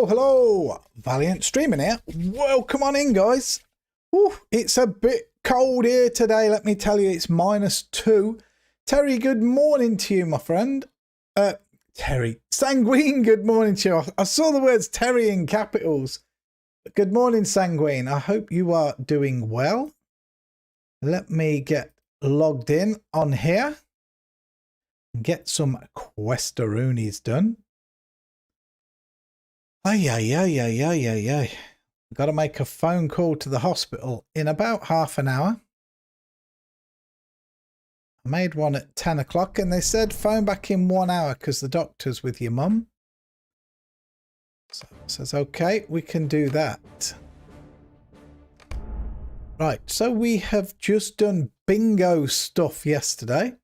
Hello, Valiant streaming here. Welcome on in, guys. Whew, it's a bit cold here today, let me tell you. It's -2. Terry, good morning to you, my friend. Terry. Sanguine, good morning to you. I saw the words Terry in capitals. Good morning, Sanguine. I hope you are doing well. Let me get logged in on here and get some questaroonies done. Ay. Got to make a phone call to the hospital in about half an hour. I made one at 10 o'clock and they said phone back in 1 hour because the doctor's with your mum. So it says, okay, we can do that. Right, so we have just done bingo stuff yesterday.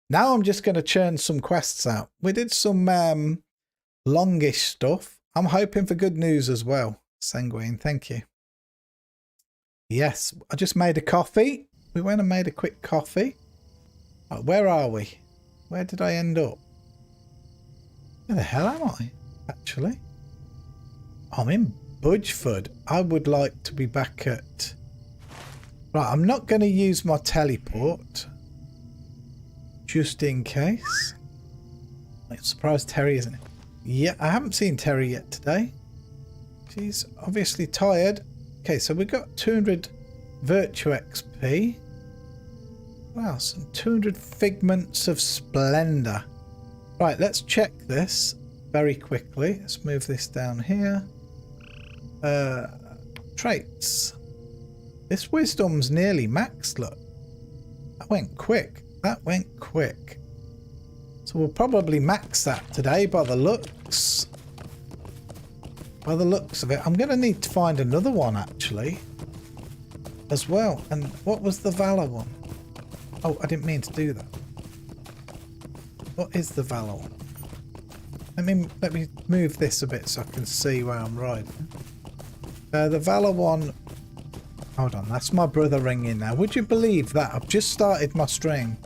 Now I'm just going to churn some quests out. We did some longish stuff. I'm hoping for good news as well. Sanguine, thank you. Yes, I just made a coffee. We went and made a quick coffee. Right, where are we? Where did I end up? Where the hell am I, actually? I'm in Budgeford. I would like to be back at... Right, I'm not going to use my teleport. Just in case. It's surprised Terry, isn't it? Yeah, I haven't seen Terry yet today. She's obviously tired. Okay, so we got 200 Virtue XP. Wow, some 200 Figments of Splendor. Right, let's check this very quickly. Let's move this down here. Traits. This wisdom's nearly maxed, look. That went quick. That went quick. So we'll probably max that today by the looks. By the looks of it. I'm going to need to find another one actually. As well. And what was the Valor one? Oh, I didn't mean to do that. What is the Valor one? Let me move this a bit so I can see where I'm riding. The Valor one... Hold on, that's my brother ringing now. Would you believe that? I've just started my stream.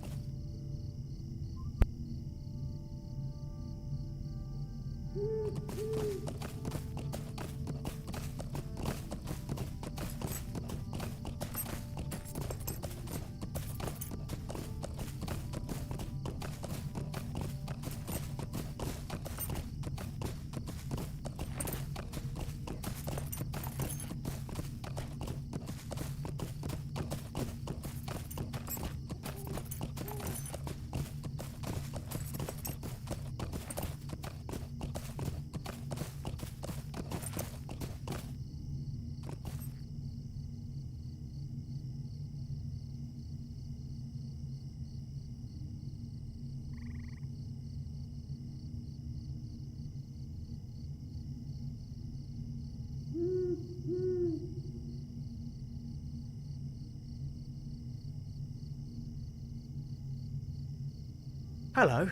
Hello.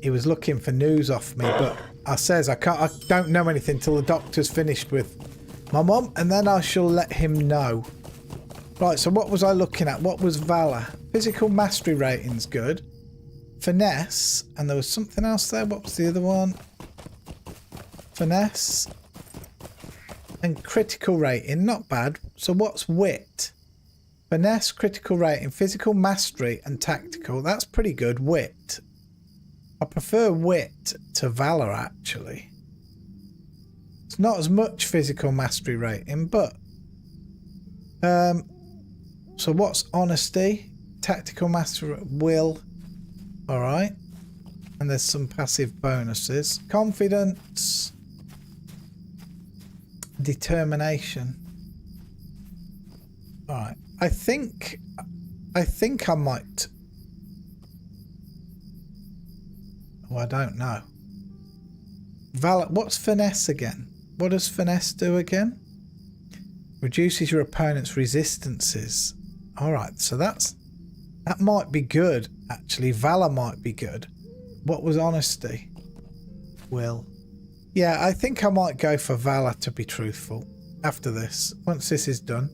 He was looking for news off me, but I don't know anything till the doctor's finished with my mum, and then I shall let him know. Right, so what was I looking at? What was Valor? Physical mastery rating's good. Finesse, and there was something else there. What was the other one? Finesse. And critical rating, not bad. So what's wit? Finesse, critical rating, physical mastery, and tactical. That's pretty good. Wit. I prefer wit to Valor, actually. It's not as much physical mastery rating, but... so what's honesty? Tactical mastery, will. Alright. And there's some passive bonuses. Confidence. Determination. Alright. I think I might... Oh, I don't know. What's finesse again? What does finesse do again? Reduces your opponent's resistances. Alright, so that's That might be good, actually. Valor might be good. What was honesty? Will. Yeah, I think I might go for Valor, to be truthful, after this, once this is done.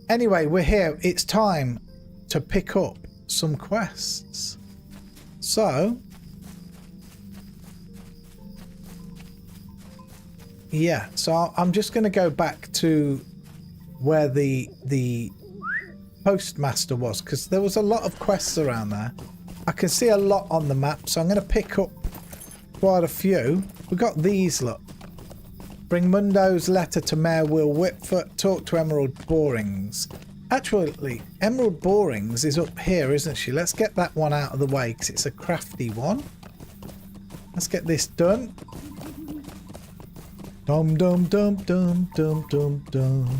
Anyway, we're here. It's time to pick up some quests. So, yeah, so I'm just going to go back to where the postmaster was, because there was a lot of quests around there. I can see a lot on the map, so I'm going to pick up quite a few. We got these, look. Bring Mundo's letter to Mayor Will Whitfoot. Talk to Emerald Borings. Actually, Emerald Borings is up here, isn't she? Let's get that one out of the way, because it's a crafty one. Let's get this done. Dum dum dum dum dum dum dum.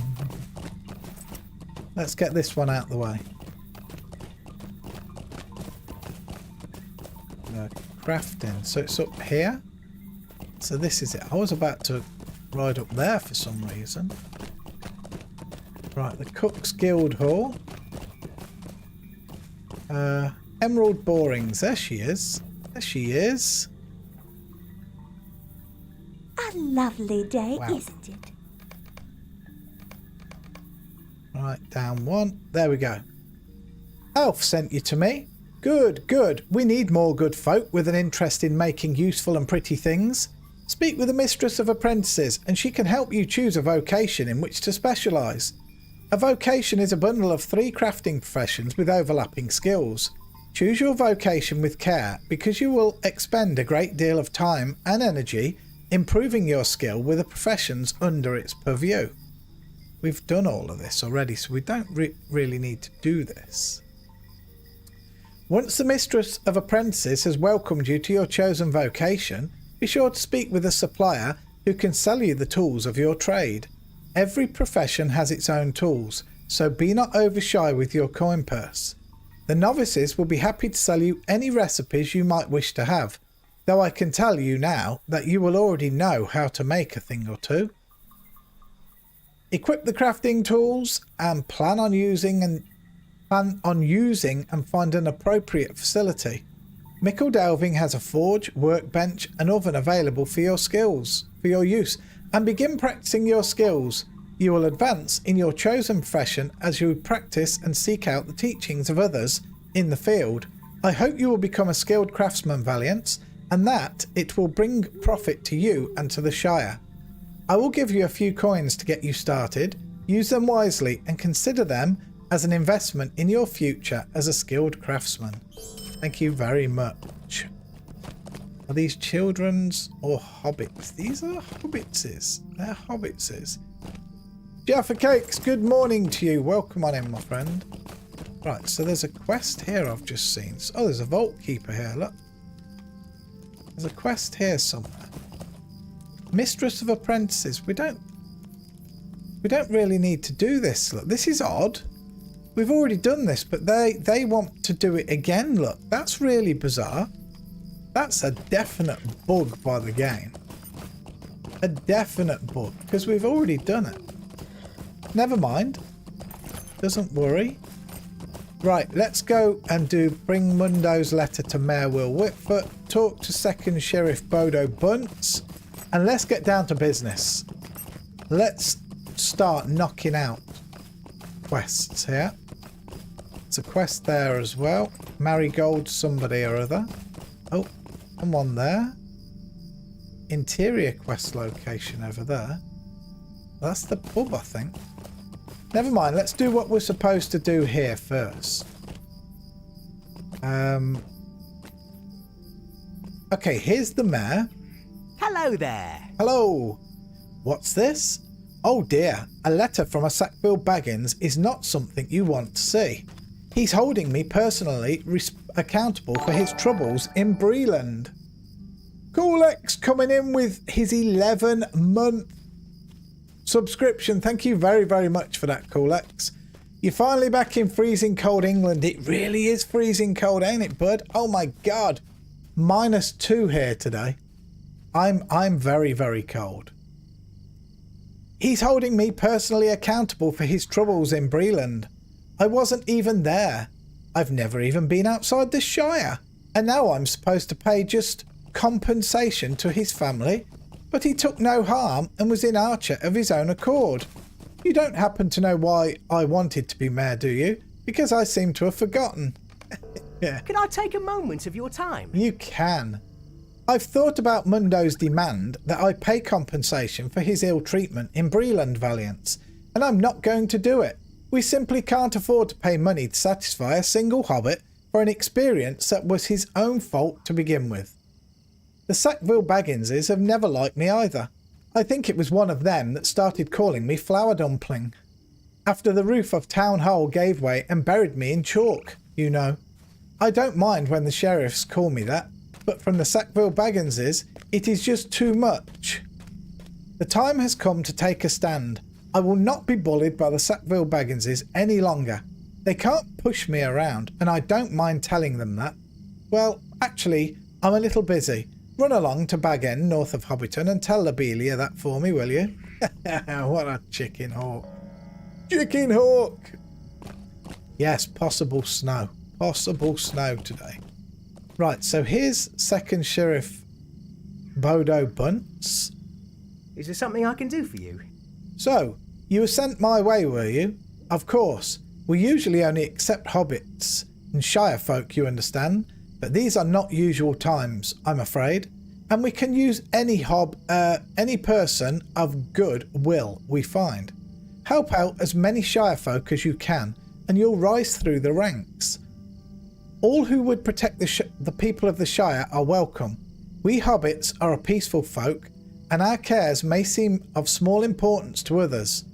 Let's get this one out of the way. Crafting. So it's up here. So this is it. I was about to ride up there for some reason. Right, the Cook's Guild Hall. Emerald Borings. There she is. There she is. A lovely day, Wow. isn't it? Right, down one. There we go. Elf sent you to me. Good, good. We need more good folk with an interest in making useful and pretty things. Speak with the Mistress of Apprentices and she can help you choose a vocation in which to specialise. A vocation is a bundle of 3 crafting professions with overlapping skills. Choose your vocation with care because you will expend a great deal of time and energy improving your skill with the professions under its purview. We've done all of this already, so we don't really need to do this. Once the Mistress of Apprentices has welcomed you to your chosen vocation, be sure to speak with a supplier who can sell you the tools of your trade. Every profession has its own tools, so be not over shy with your coin purse. The novices will be happy to sell you any recipes you might wish to have, though I can tell you now that you will already know how to make a thing or two. Equip the crafting tools and plan on using and find an appropriate facility. Mickle Delving has a forge, workbench and oven available for your use, and begin practicing your skills. You will advance in your chosen profession as you practice and seek out the teachings of others in the field. I hope you will become a skilled craftsman, Valiant, and that it will bring profit to you and to the Shire. I will give you a few coins to get you started. Use them wisely and consider them as an investment in your future as a skilled craftsman. Thank you very much. Are these children's or hobbits? These are hobbitses. They're hobbitses. Jaffa Cakes, good morning to you. Welcome on in, my friend. Right, so there's a quest here I've just seen. Oh, there's a vault keeper here, look. There's a quest here somewhere. Mistress of Apprentices. We don't really need to do this. Look, this is odd. We've already done this, but they want to do it again. Look, that's really bizarre. That's a definite bug by the game. A definite bug, because we've already done it. Never mind. Doesn't worry. Right, let's go and bring Mundo's letter to Mayor Will Whitfoot, talk to Second Sheriff Bodo Bunce, and let's get down to business. Let's start knocking out quests here. There's a quest there as well. Marigold somebody or other. Oh, and one there. Interior quest location over there. That's the pub, I think. Never mind, let's do what we're supposed to do here first. Okay, here's the mayor. Hello there. Hello. What's this? Oh dear, a letter from a Sackville Baggins is not something you want to see. He's holding me personally accountable for his troubles in Breland. Coolx coming in with his 11-month subscription. Thank you very, very much for that, Coolx. You're finally back in freezing cold England. It really is freezing cold, ain't it, bud? Oh my god. -2 here today. I'm very, very cold. He's holding me personally accountable for his troubles in Breland. I wasn't even there. I've never even been outside the Shire. And now I'm supposed to pay just compensation to his family? But he took no harm and was in Archer of his own accord. You don't happen to know why I wanted to be mayor, do you? Because I seem to have forgotten. Yeah. Can I take a moment of your time? You can. I've thought about Mundo's demand that I pay compensation for his ill treatment in Breland Valiance, and I'm not going to do it. We simply can't afford to pay money to satisfy a single hobbit for an experience that was his own fault to begin with. The Sackville Bagginses have never liked me either. I think it was one of them that started calling me Flower Dumpling. After the roof of Town Hall gave way and buried me in chalk, you know. I don't mind when the sheriffs call me that, but from the Sackville Bagginses, it is just too much. The time has come to take a stand. I will not be bullied by the Sackville Bagginses any longer. They can't push me around, and I don't mind telling them that. Well, actually, I'm a little busy. Run along to Bag End, north of Hobbiton, and tell Lobelia that for me, will you? What a chicken hawk. Chicken hawk! Yes, possible snow. Possible snow today. Right, so here's Second Sheriff Bodo Bunce. Is there something I can do for you? So, you were sent my way, were you? Of course. We usually only accept hobbits and shire folk, you understand, but these are not usual times, I'm afraid, and we can use any person of good will we find. Help out as many shire folk as you can, and you'll rise through the ranks. All who would protect the people of the Shire are welcome. We hobbits are a peaceful folk, and our cares may seem of small importance to others.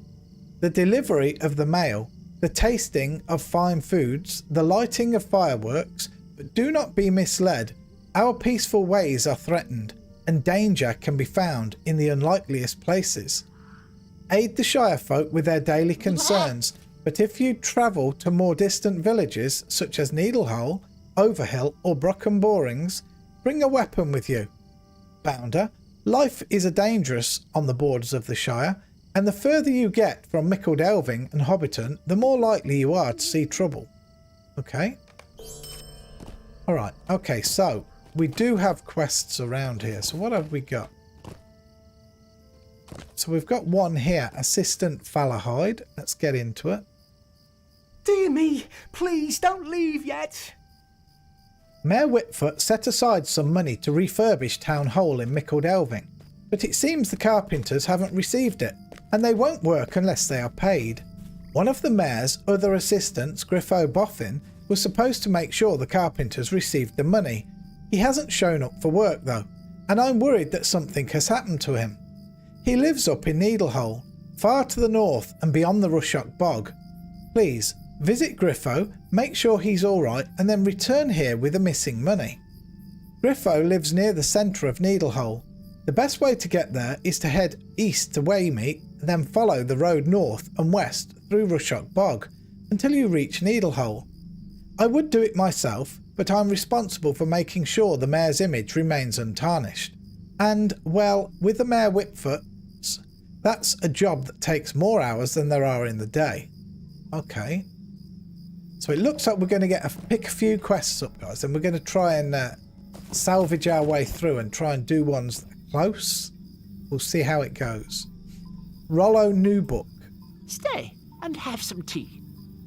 The delivery of the mail, the tasting of fine foods, the lighting of fireworks, but do not be misled. Our peaceful ways are threatened, and danger can be found in the unlikeliest places. Aid the Shire folk with their daily concerns, but if you travel to more distant villages such as Needlehole, Overhill or Brockham Borings, bring a weapon with you. Bounder, life is a dangerous on the borders of the Shire, and the further you get from Mickledelving and Hobbiton, the more likely you are to see trouble. Okay. Alright, okay, so we do have quests around here. So what have we got? So we've got one here, Assistant Falahide. Let's get into it. Dear me, please don't leave yet. Mayor Whitfoot set aside some money to refurbish Town Hall in Mickledelving, but it seems the carpenters haven't received it, and they won't work unless they are paid. One of the mayor's other assistants, Griffo Boffin, was supposed to make sure the carpenters received the money. He hasn't shown up for work though, and I'm worried that something has happened to him. He lives up in Needlehole, far to the north and beyond the Rushock Bog. Please, visit Griffo, make sure he's alright, and then return here with the missing money. Griffo lives near the centre of Needlehole. The best way to get there is to head east to Waymete, then follow the road north and west through Rushock Bog until you reach Needlehole. I would do it myself, but I'm responsible for making sure the mayor's image remains untarnished. And, well, with the Mayor Whitfoot's, that's a job that takes more hours than there are in the day. Okay. So it looks like we're going to pick a few quests up, guys, and we're going to try and salvage our way through and try and do ones that are close. We'll see how it goes. Rollo Newbook. Stay and have some tea.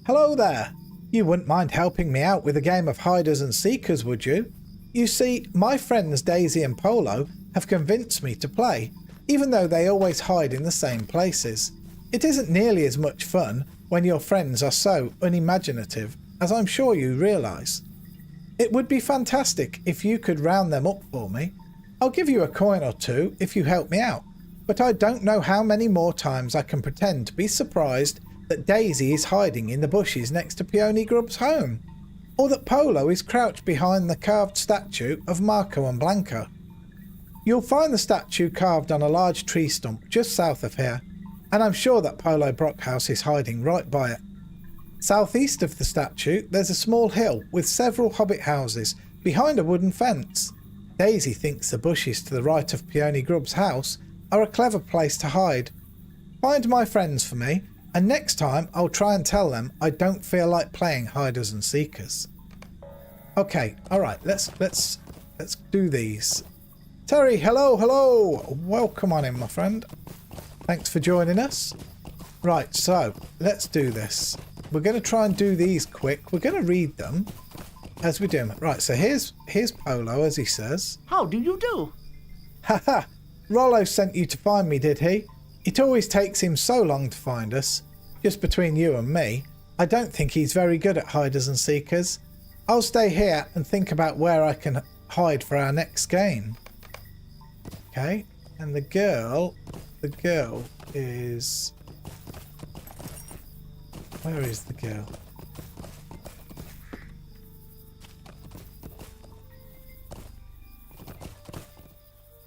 Hello there. You wouldn't mind helping me out with a game of hiders and seekers, would you? You see, my friends Daisy and Polo have convinced me to play, even though they always hide in the same places. It isn't nearly as much fun when your friends are so unimaginative, as I'm sure you realise. It would be fantastic if you could round them up for me. I'll give you a coin or two if you help me out, but I don't know how many more times I can pretend to be surprised that Daisy is hiding in the bushes next to Peony Grub's home, or that Polo is crouched behind the carved statue of Marco and Blanco. You'll find the statue carved on a large tree stump just south of here, and I'm sure that Polo Brockhouse is hiding right by it. Southeast of the statue, there's a small hill with several hobbit houses behind a wooden fence. Daisy thinks the bushes to the right of Peony Grub's house are a clever place to hide. Find my friends for me, And next time I'll try and tell them I don't feel like playing hiders and seekers. Okay, all right, let's do these. Terry, hello. Welcome on in, my friend. Thanks for joining us. Right, so let's do this. We're going to try and do these quick. We're going to read them as we do them. Right, so here's Polo, as he says. How do you do? Haha, Rollo sent you to find me, did he? It always takes him so long to find us. Just between you and me, I don't think he's very good at hiders and seekers. I'll stay here and think about where I can hide for our next game. Okay, and the girl is... Where is the girl?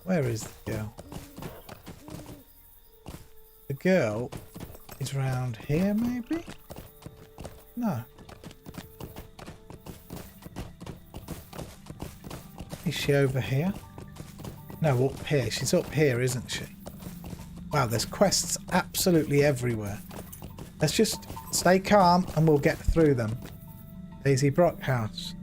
Where is the girl? The girl is around here, maybe? No. Is she over here? No, up here. She's up here, isn't she? Wow, there's quests absolutely everywhere. Let's just stay calm and we'll get through them. Daisy Brockhouse.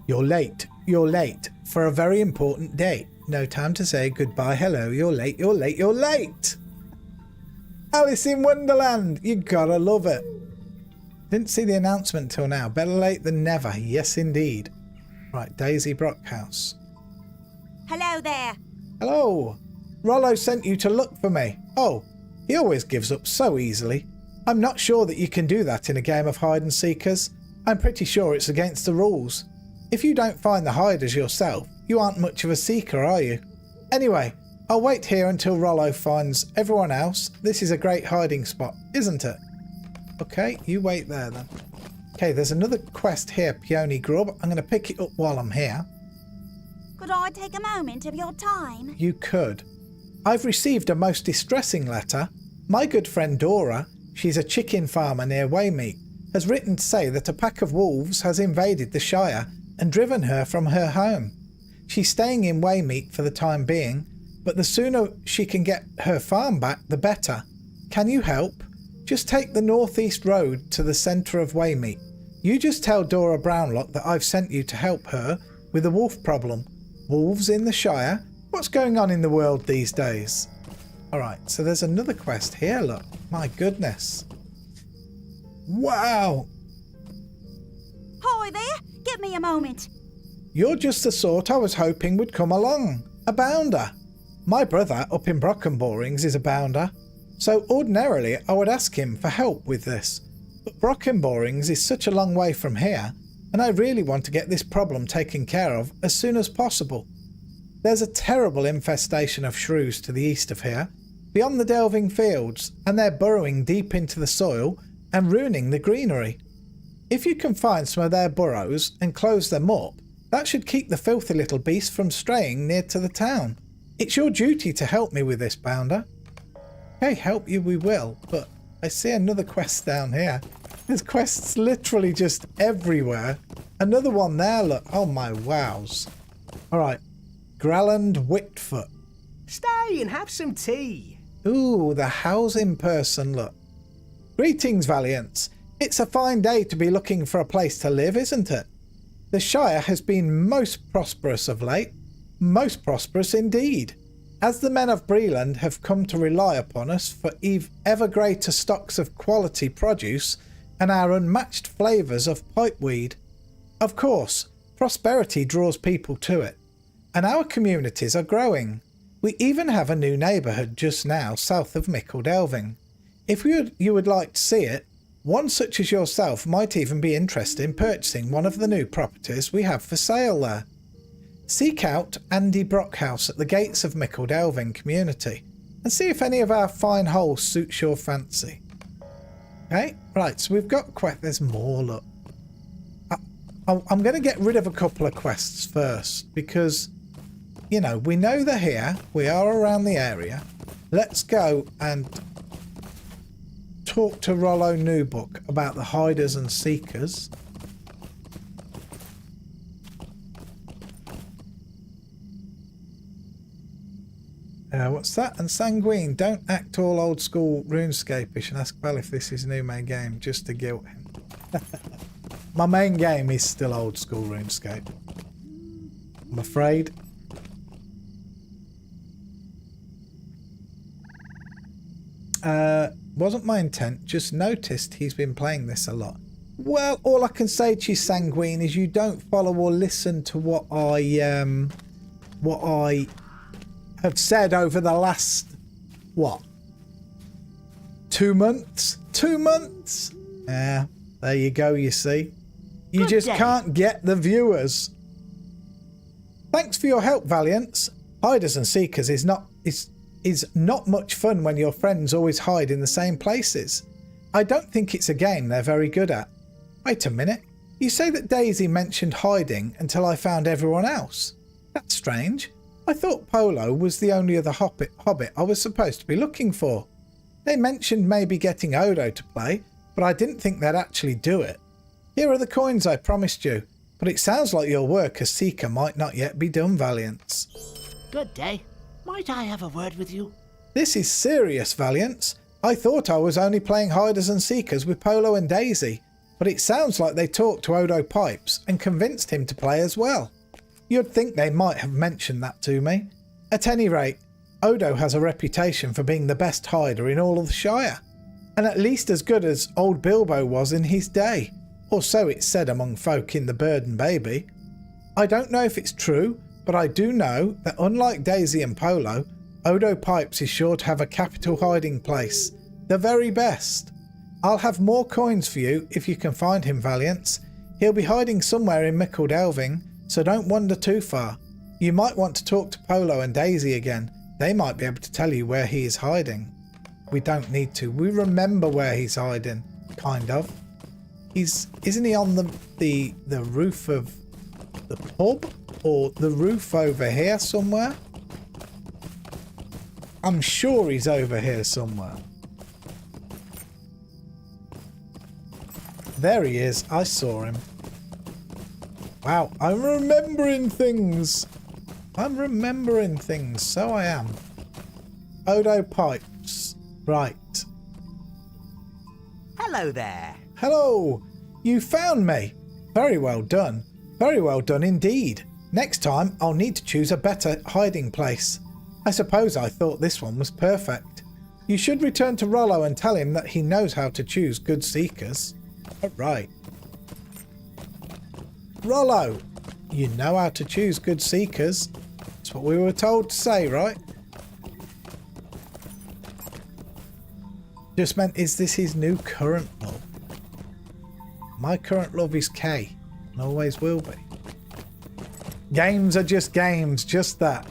You're late. You're late for a very important date. No time to say goodbye, hello, you're late, you're late, you're late! Alice in Wonderland! You gotta love it. Didn't see the announcement till now. Better late than never. Yes, indeed. Right, Daisy Brockhouse. Hello there. Hello. Rollo sent you to look for me. Oh, he always gives up so easily. I'm not sure that you can do that in a game of hide and seekers. I'm pretty sure it's against the rules. If you don't find the hiders yourself, you aren't much of a seeker, are you? Anyway, I'll wait here until Rollo finds everyone else. This is a great hiding spot, isn't it? Okay, you wait there then. Okay, there's another quest here, Peony Grub. I'm going to pick it up while I'm here. Could I take a moment of your time? You could. I've received a most distressing letter. My good friend Dora, she's a chicken farmer near Waymeet, has written to say that a pack of wolves has invaded the Shire and driven her from her home. She's staying in Waymeet for the time being, but the sooner she can get her farm back, the better. Can you help? Just take the northeast road to the centre of Waymeet. You just tell Dora Brownlock that I've sent you to help her with a wolf problem. Wolves in the Shire? What's going on in the world these days? Alright, so there's another quest here, look. My goodness. Wow! Hi there. Give me a moment. You're just the sort I was hoping would come along. A bounder. My brother up in Brockenborings is a bounder, so ordinarily I would ask him for help with this. But Brockenborings is such a long way from here, and I really want to get this problem taken care of as soon as possible. There's a terrible infestation of shrews to the east of here, beyond the delving fields, and they're burrowing deep into the soil and ruining the greenery. If you can find some of their burrows and close them up, that should keep the filthy little beasts from straying near to the town. It's your duty to help me with this, bounder. Okay, help you we will, but I see another quest down here. There's quests literally just everywhere. Another one there, look. Oh my wows. Alright. Grelland Whitfoot. Stay and have some tea. Ooh, the housing person, look. Greetings, Valiants. It's a fine day to be looking for a place to live, isn't it? The Shire has been most prosperous of late. Most prosperous indeed. As the men of Breland have come to rely upon us for ever greater stocks of quality produce and our unmatched flavours of pipeweed. Of course, prosperity draws people to it, and our communities are growing. We even have a new neighbourhood just now south of Mickle Delving. If you would like to see it, one such as yourself might even be interested in purchasing one of the new properties we have for sale there. Seek out Andy Brockhouse at the gates of Mickle Delving community and see if any of our fine holes suits your fancy. Okay, right, so we've got there's more, look. I'm going to get rid of a couple of quests first because, you know, we know they're here. We are around the area. Let's go and talk to Rollo Newbook about the hiders and seekers. What's that? And Sanguine, don't act all old school RuneScape-ish and ask Bell if this is a new main game, just to guilt him. My main game is still old school RuneScape, I'm afraid. Wasn't my intent, just noticed he's been playing this a lot. Well, all I can say to you, Sanguine, is you don't follow or listen to what I have said over the last, what, 2 months? 2 months? Yeah, there you go, you see. You Good just day. can't get the viewers. Thanks for your help, Valiance. Hiders and Seekers is not much fun when your friends always hide in the same places. I don't think it's a game they're very good at. Wait a minute. You say that Daisy mentioned hiding until I found everyone else. That's strange. I thought Polo was the only other hobbit I was supposed to be looking for. They mentioned maybe getting Odo to play, but I didn't think they'd actually do it. Here are the coins I promised you, but it sounds like your work as Seeker might not yet be done, Valiance. Good day. Might I have a word with you? This is serious, Valiance. I thought I was only playing Hiders and Seekers with Polo and Daisy, but it sounds like they talked to Odo Pipes and convinced him to play as well. You'd think they might have mentioned that to me. At any rate, Odo has a reputation for being the best hider in all of the Shire, and at least as good as old Bilbo was in his day, or so it's said among folk in the Bird and Baby. I don't know if it's true, but I do know that unlike Daisy and Polo, Odo Pipes is sure to have a capital hiding place, the very best. I'll have more coins for you if you can find him, Valiance. He'll be hiding somewhere in Mickle Delving, so don't wander too far. You might want to talk to Polo and Daisy again. They might be able to tell you where he is hiding. We don't need to. We remember where he's hiding, kind of. Isn't he on the roof of the pub, or the roof over here somewhere? I'm sure he's over here somewhere. There he is. I saw him. Wow, I'm remembering things. I'm remembering things. So I am. Odo Pipes. Right. Hello there. Hello. You found me. Very well done. Very well done indeed. Next time I'll need to choose a better hiding place. I suppose I thought this one was perfect. You should return to Rollo and tell him that he knows how to choose good seekers. Right. Rollo, you know how to choose good seekers. That's what we were told to say, right? Just meant, is this his new current love? My current love is Kay, and always will be. Games are just games, just that.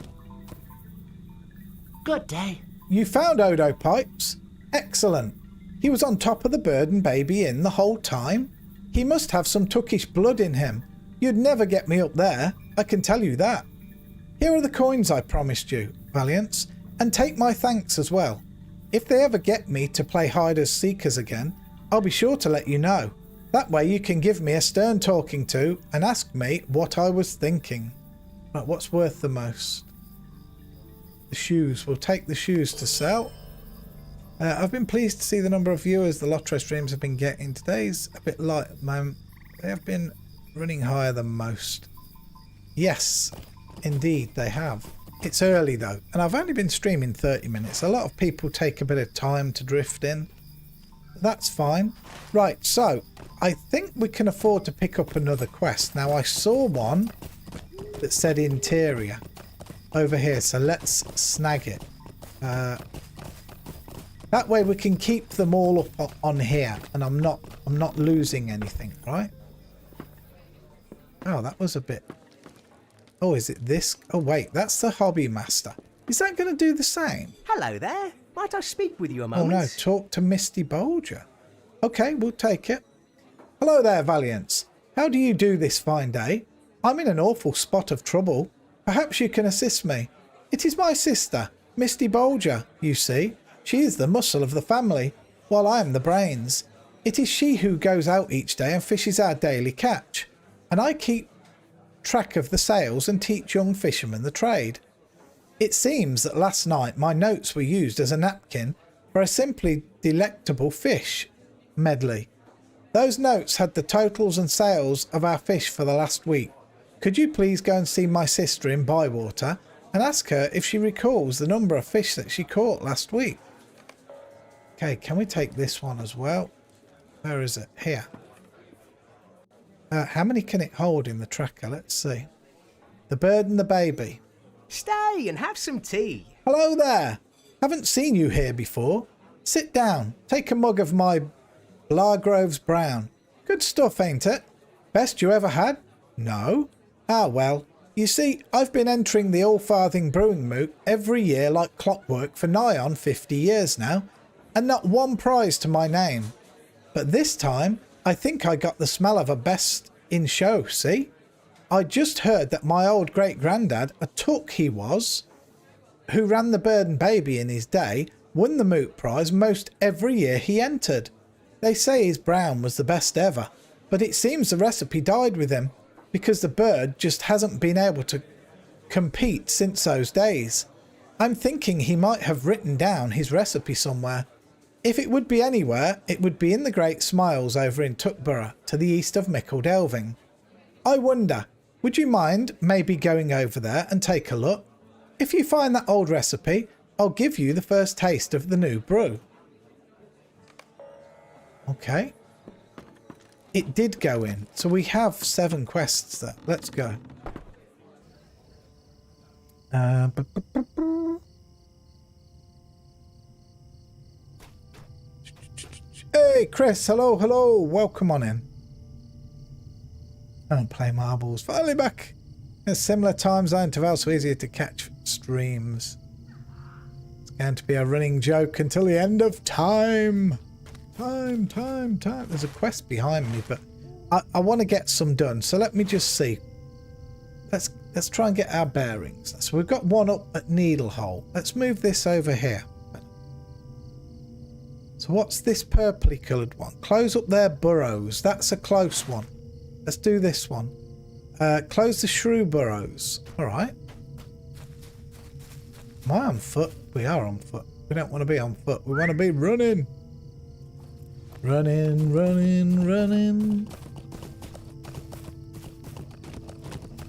Good day. You found Odo Pipes. Excellent. He was on top of the Bird and Baby Inn the whole time. He must have some Tookish blood in him. You'd never get me up there, I can tell you that. Here are the coins I promised you, Valiance, and take my thanks as well. If they ever get me to play Hiders Seekers again, I'll be sure to let you know. That way you can give me a stern talking to and ask me what I was thinking. Right, what's worth the most? The shoes. We'll take the shoes to sell. I've been pleased to see the number of viewers the Lotro streams have been getting. Today's a bit light at the moment. They have been running higher than most. Yes, indeed they have. It's early though, and I've only been streaming 30 minutes. A lot of people take a bit of time to drift in. That's fine. Right, so I think we can afford to pick up another quest. Now I saw one that said interior over here, so let's snag it. That way we can keep them all up on here, and I'm not losing anything, right? Oh, that was a bit. Oh, is it this? Oh wait, that's the Hobby Master. Is that going to do the same? Hello there. Might I speak with you a Oh moment? no, talk to Misty Bolger. Okay, we'll take it. Hello there, Valiance. How do you do this fine day? I'm in an awful spot of trouble. Perhaps you can assist me. It is my sister, Misty Bolger, you see. She is the muscle of the family, while I am the brains. It is she who goes out each day and fishes our daily catch, and I keep track of the sales and teach young fishermen the trade. It seems that last night my notes were used as a napkin for a simply delectable fish medley. Those notes had the totals and sales of our fish for the last week. Could you please go and see my sister in Bywater and ask her if she recalls the number of fish that she caught last week? Okay, can we take this one as well? Where is it? Here. How many can it hold in the tracker? Let's see. The bird and the baby. Stay and have some tea. Hello there. Haven't seen you here before. Sit down. Take a mug of my Blargrove's Brown. Good stuff, ain't it? Best you ever had? No? Ah, well. You see, I've been entering the All-Farthing Brewing Moot every year like clockwork for nigh on 50 years now, and not one prize to my name. But this time, I think I got the smell of a best in show, see? I just heard that my old great-granddad, a took he was, who ran the Bird and Baby in his day, won the Moot Prize most every year he entered. They say his brown was the best ever, but it seems the recipe died with him, because the bird just hasn't been able to compete since those days. I'm thinking he might have written down his recipe somewhere. If it would be anywhere, it would be in the Great Smiles over in Tuckborough, to the east of Mickledelving. I wonder, would you mind maybe going over there and take a look? If you find that old recipe, I'll give you the first taste of the new brew. Okay. It did go in, so we have 7 quests there. Let's go. Hey, Chris. Hello, hello. Welcome on in. I don't play marbles. Finally back. A similar time zone interval, so easier to catch streams. It's going to be a running joke until the end of time. Time. There's a quest behind me, but I want to get some done. So let me just see. Let's try and get our bearings. So we've got one up at Needlehole. Let's move this over here. So what's this purpley coloured one? Close up their burrows. That's a close one. Let's do this one. Close the shrew burrows. All right. Am I on foot? We are on foot. We don't want to be on foot. We want to be running. Running.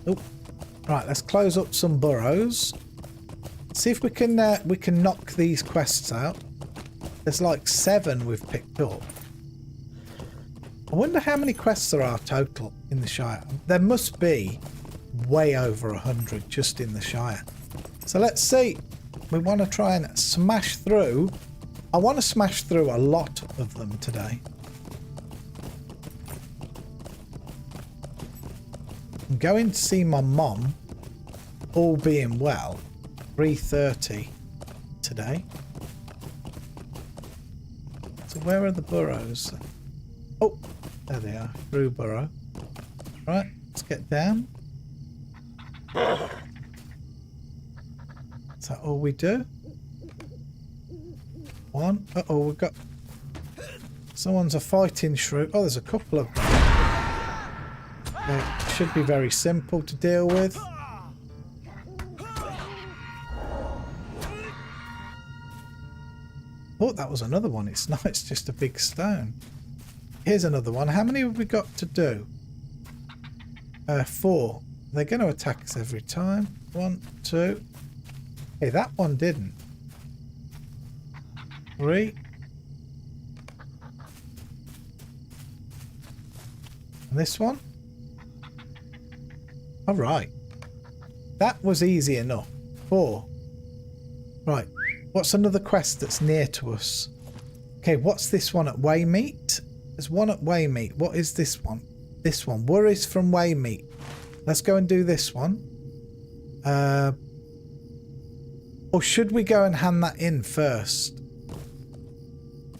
Oh, right. Let's close up some burrows. See if we can knock these quests out. There's like 7 we've picked up. I wonder how many quests there are total in the Shire. There must be way over 100 just in the Shire. So let's see. We want to try and smash through. I want to smash through a lot of them today. I'm going to see my mom, all being well, 3:30 today. So where are the burrows? Oh, there they are. Through burrow. Right, let's get down. Is that all we do? One. Uh-oh, we've got... Someone's a fighting shrew. Oh, there's a couple of them. They should be very simple to deal with. Oh, that was another one. It's not, it's just a big stone. Here's another one. How many have we got to do? 4. They're going to attack us every time. 1, 2. Hey, that one didn't. 3. And this one? Alright. That was easy enough. 4. Right. What's another quest that's near to us? Okay, what's this one at Waymeet? There's one at Waymeet. What is this one? This one. Worries from Waymeet. Let's go and do this one. Or should we go and hand that in first?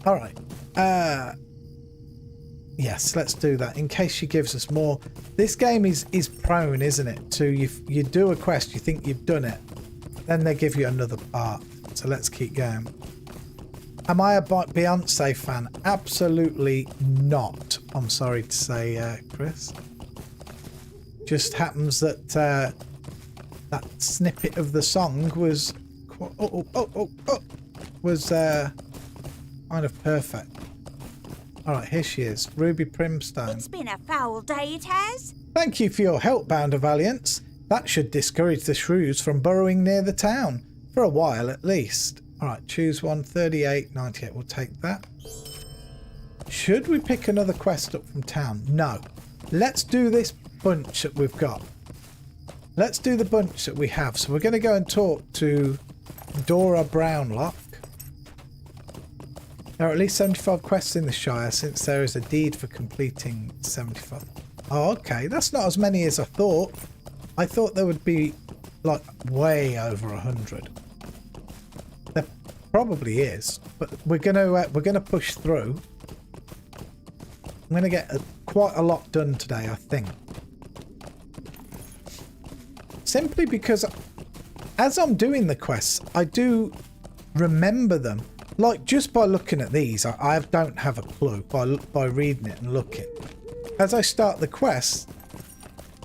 Alright. Yes, let's do that. In case she gives us more. This game is prone, isn't it? To you do a quest, you think you've done it. Then they give you another part. So let's keep going. Am I a Beyonce fan? Absolutely not. I'm sorry to say, Chris. Just happens that that snippet of the song was was kind of perfect. All right, here she is, Ruby Primstone. It's been a foul day, it has. Thank you for your help, Bounder Valiance. That should discourage the shrews from burrowing near the town, for a while at least. All right, choose one, 38.98. We'll take that. Should we pick another quest up from town? No. Let's do this bunch that we've got. Let's do the bunch that we have. So we're going to go and talk to Dora Brownlock. There are at least 75 quests in the Shire, since there is a deed for completing 75. Oh, okay. That's not as many as I thought. I thought there would be like way over 100. There probably is, but we're gonna push through. I'm gonna get quite a lot done today, I think. Simply because as I'm doing the quests, I do remember them. Like, just by looking at these, I don't have a clue by reading it and looking. As I start the quest,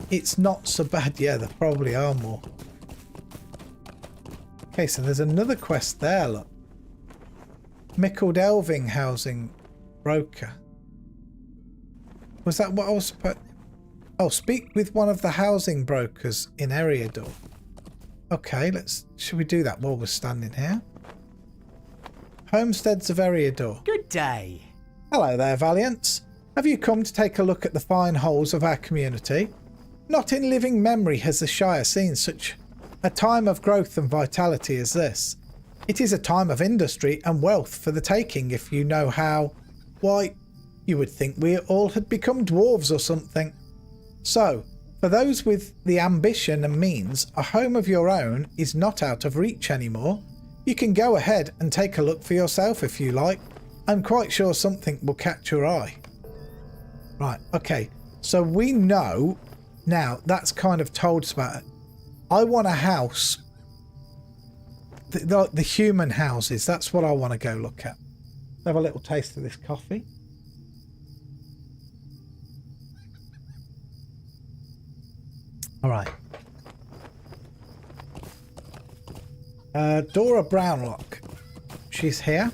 it's not so bad. Yeah, there probably are more. Okay, so there's another quest there, look. Mickle Delving Housing Broker. Was that what I was supposed... Oh, speak with one of the housing brokers in Eriador. Okay, should we do that while we're standing here? Homesteads of Eriador. Good day. Hello there, Valiants. Have you come to take a look at the fine holes of our community? Not in living memory has the Shire seen such a time of growth and vitality as this. It is a time of industry and wealth for the taking if you know how. Why, you would think we all had become dwarves or something. So, for those with the ambition and means, a home of your own is not out of reach anymore. You can go ahead and take a look for yourself if you like. I'm quite sure something will catch your eye. Right, okay. So we know now, that's kind of told us about it. I want a house. The human houses, that's what I want to go look at. Have a little taste of this coffee. All right. Dora Brownlock. She's here.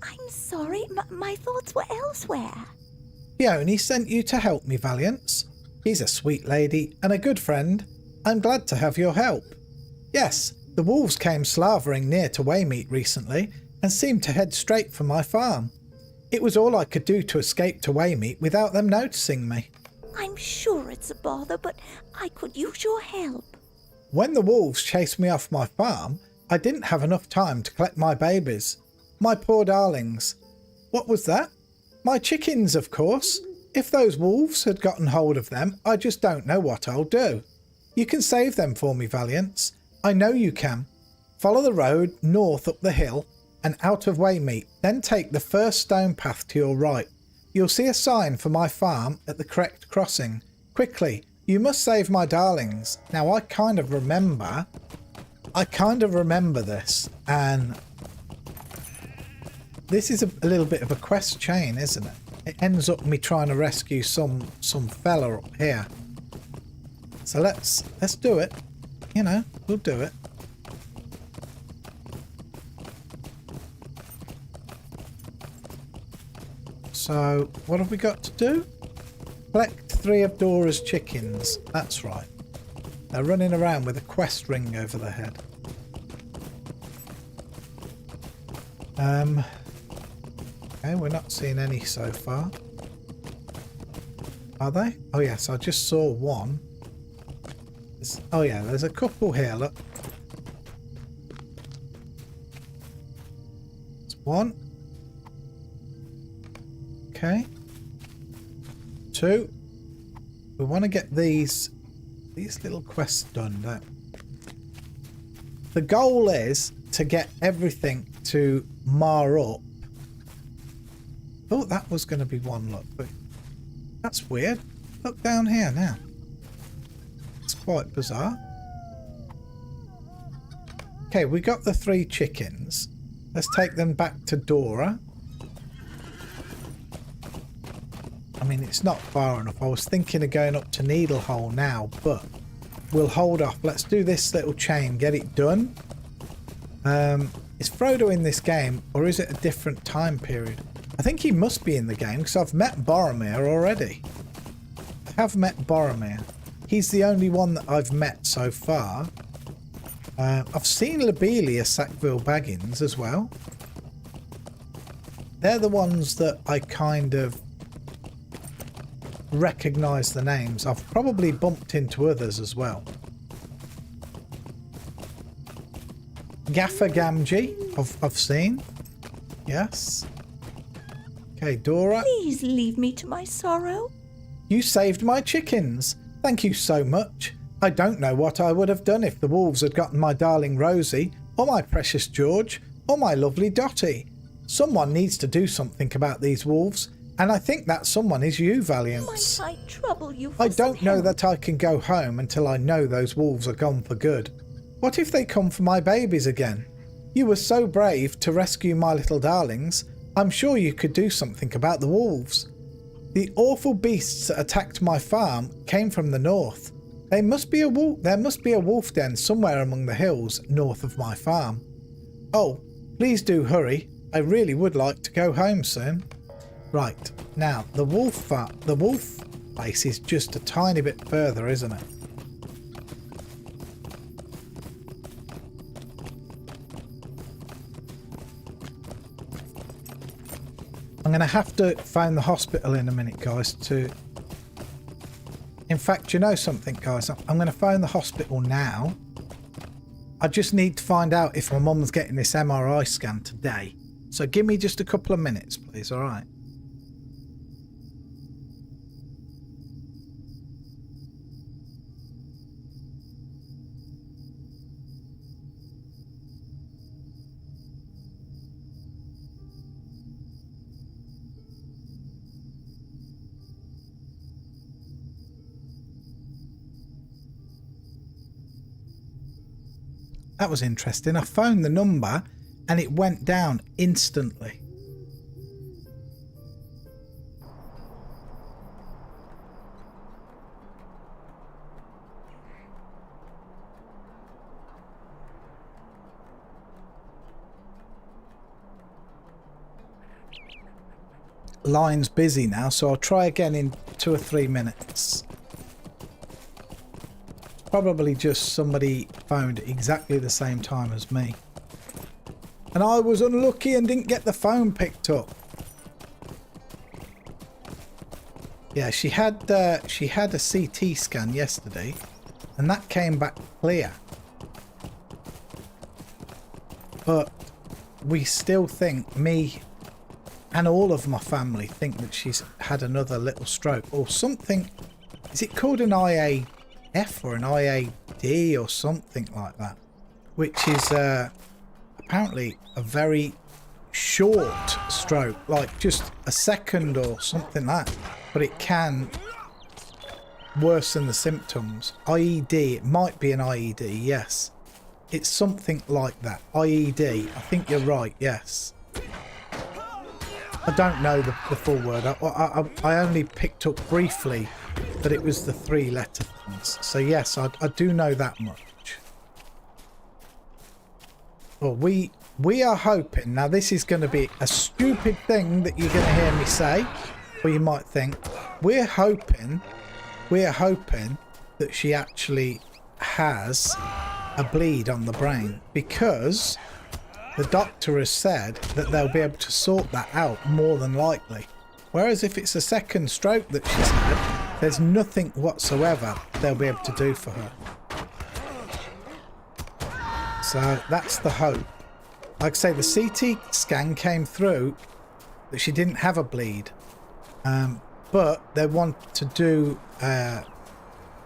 I'm sorry, my thoughts were elsewhere. Peony sent you to help me, Valiance. He's a sweet lady and a good friend. I'm glad to have your help. Yes, the wolves came slavering near to Waymeet recently and seemed to head straight for my farm. It was all I could do to escape to Waymeet without them noticing me. I'm sure it's a bother, but I could use your help. When the wolves chased me off my farm, I didn't have enough time to collect my babies. My poor darlings. What was that? My chickens, of course. If those wolves had gotten hold of them, I just don't know what I'll do. You can save them for me, Valiants. I know you can. Follow the road north up the hill and out of Waymeet, then take the first stone path to your right. You'll see a sign for my farm at the correct crossing. Quickly, you must save my darlings. Now, I kind of remember this, and this is a little bit of a quest chain, isn't it? It ends up me trying to rescue some fella up here. So let's do it. You know, we'll do it. So, what have we got to do? Collect 3 of Dora's chickens. That's right. They're running around with a quest ring over their head. Okay, we're not seeing any so far. Are they? Oh yes, I just saw one. Oh yeah, there's a couple here, look. It's one. Okay. 2. We want to get these little quests done, don't we? The goal is to get everything to mar up. Thought that was going to be one, look, but that's weird. Look down here now. It's quite bizarre. Okay, we got the 3 chickens. Let's take them back to Dora. I mean, it's not far enough. I was thinking of going up to Needlehole now, but we'll hold off. Let's do this little chain, get it done. Is Frodo in this game, or is it a different time period? I think he must be in the game because I've met Boromir already. I have met Boromir. He's the only one that I've met so far. I've seen Lobelia Sackville Baggins as well. They're the ones that I kind of recognise the names. I've probably bumped into others as well. Gaffer Gamgee, I've seen. Yes. Okay, Dora. Please leave me to my sorrow. You saved my chickens. Thank you so much. I don't know what I would have done if the wolves had gotten my darling Rosie, or my precious George, or my lovely Dotty. Someone needs to do something about these wolves, and I think that someone is you, Valiance. Might I trouble you for I don't know help? that I can go home until I know those wolves are gone for good. What if they come for my babies again? You were so brave to rescue my little darlings. I'm sure you could do something about the wolves. The awful beasts that attacked my farm came from the north. There must be a wolf den somewhere among the hills north of my farm. Oh, please do hurry. I really would like to go home soon. Right, now the wolf place is just a tiny bit further, isn't it? I'm going to have to phone the hospital in a minute, guys, In fact, you know something, guys? I'm going to phone the hospital now. I just need to find out if my mum's getting this MRI scan today. So give me just a couple of minutes, please, all right? That was interesting. I phoned the number and it went down instantly. Line's busy now, so I'll try again in 2 or 3 minutes. Probably just somebody phoned exactly the same time as me. And I was unlucky and didn't get the phone picked up. Yeah, she had a CT scan yesterday and that came back clear. But we still think, me and all of my family think that she's had another little stroke or something. Is it called an IAF or an IAD or something like that? Which is apparently a very short stroke, like just a second or something like that. But it can worsen the symptoms. IED, it might be an IED, yes. It's something like that. IED, I think you're right, yes. I don't know the full word. I only picked up briefly that it was the 3-letter things. So yes, I do know that much. Well, we are hoping, now this is going to be a stupid thing that you're going to hear me say, or you might think, we're hoping that she actually has a bleed on the brain, because the doctor has said that they'll be able to sort that out more than likely. Whereas if it's a second stroke that she's had, there's nothing whatsoever they'll be able to do for her. So that's the hope. Like I say, the CT scan came through that she didn't have a bleed. But they want to do an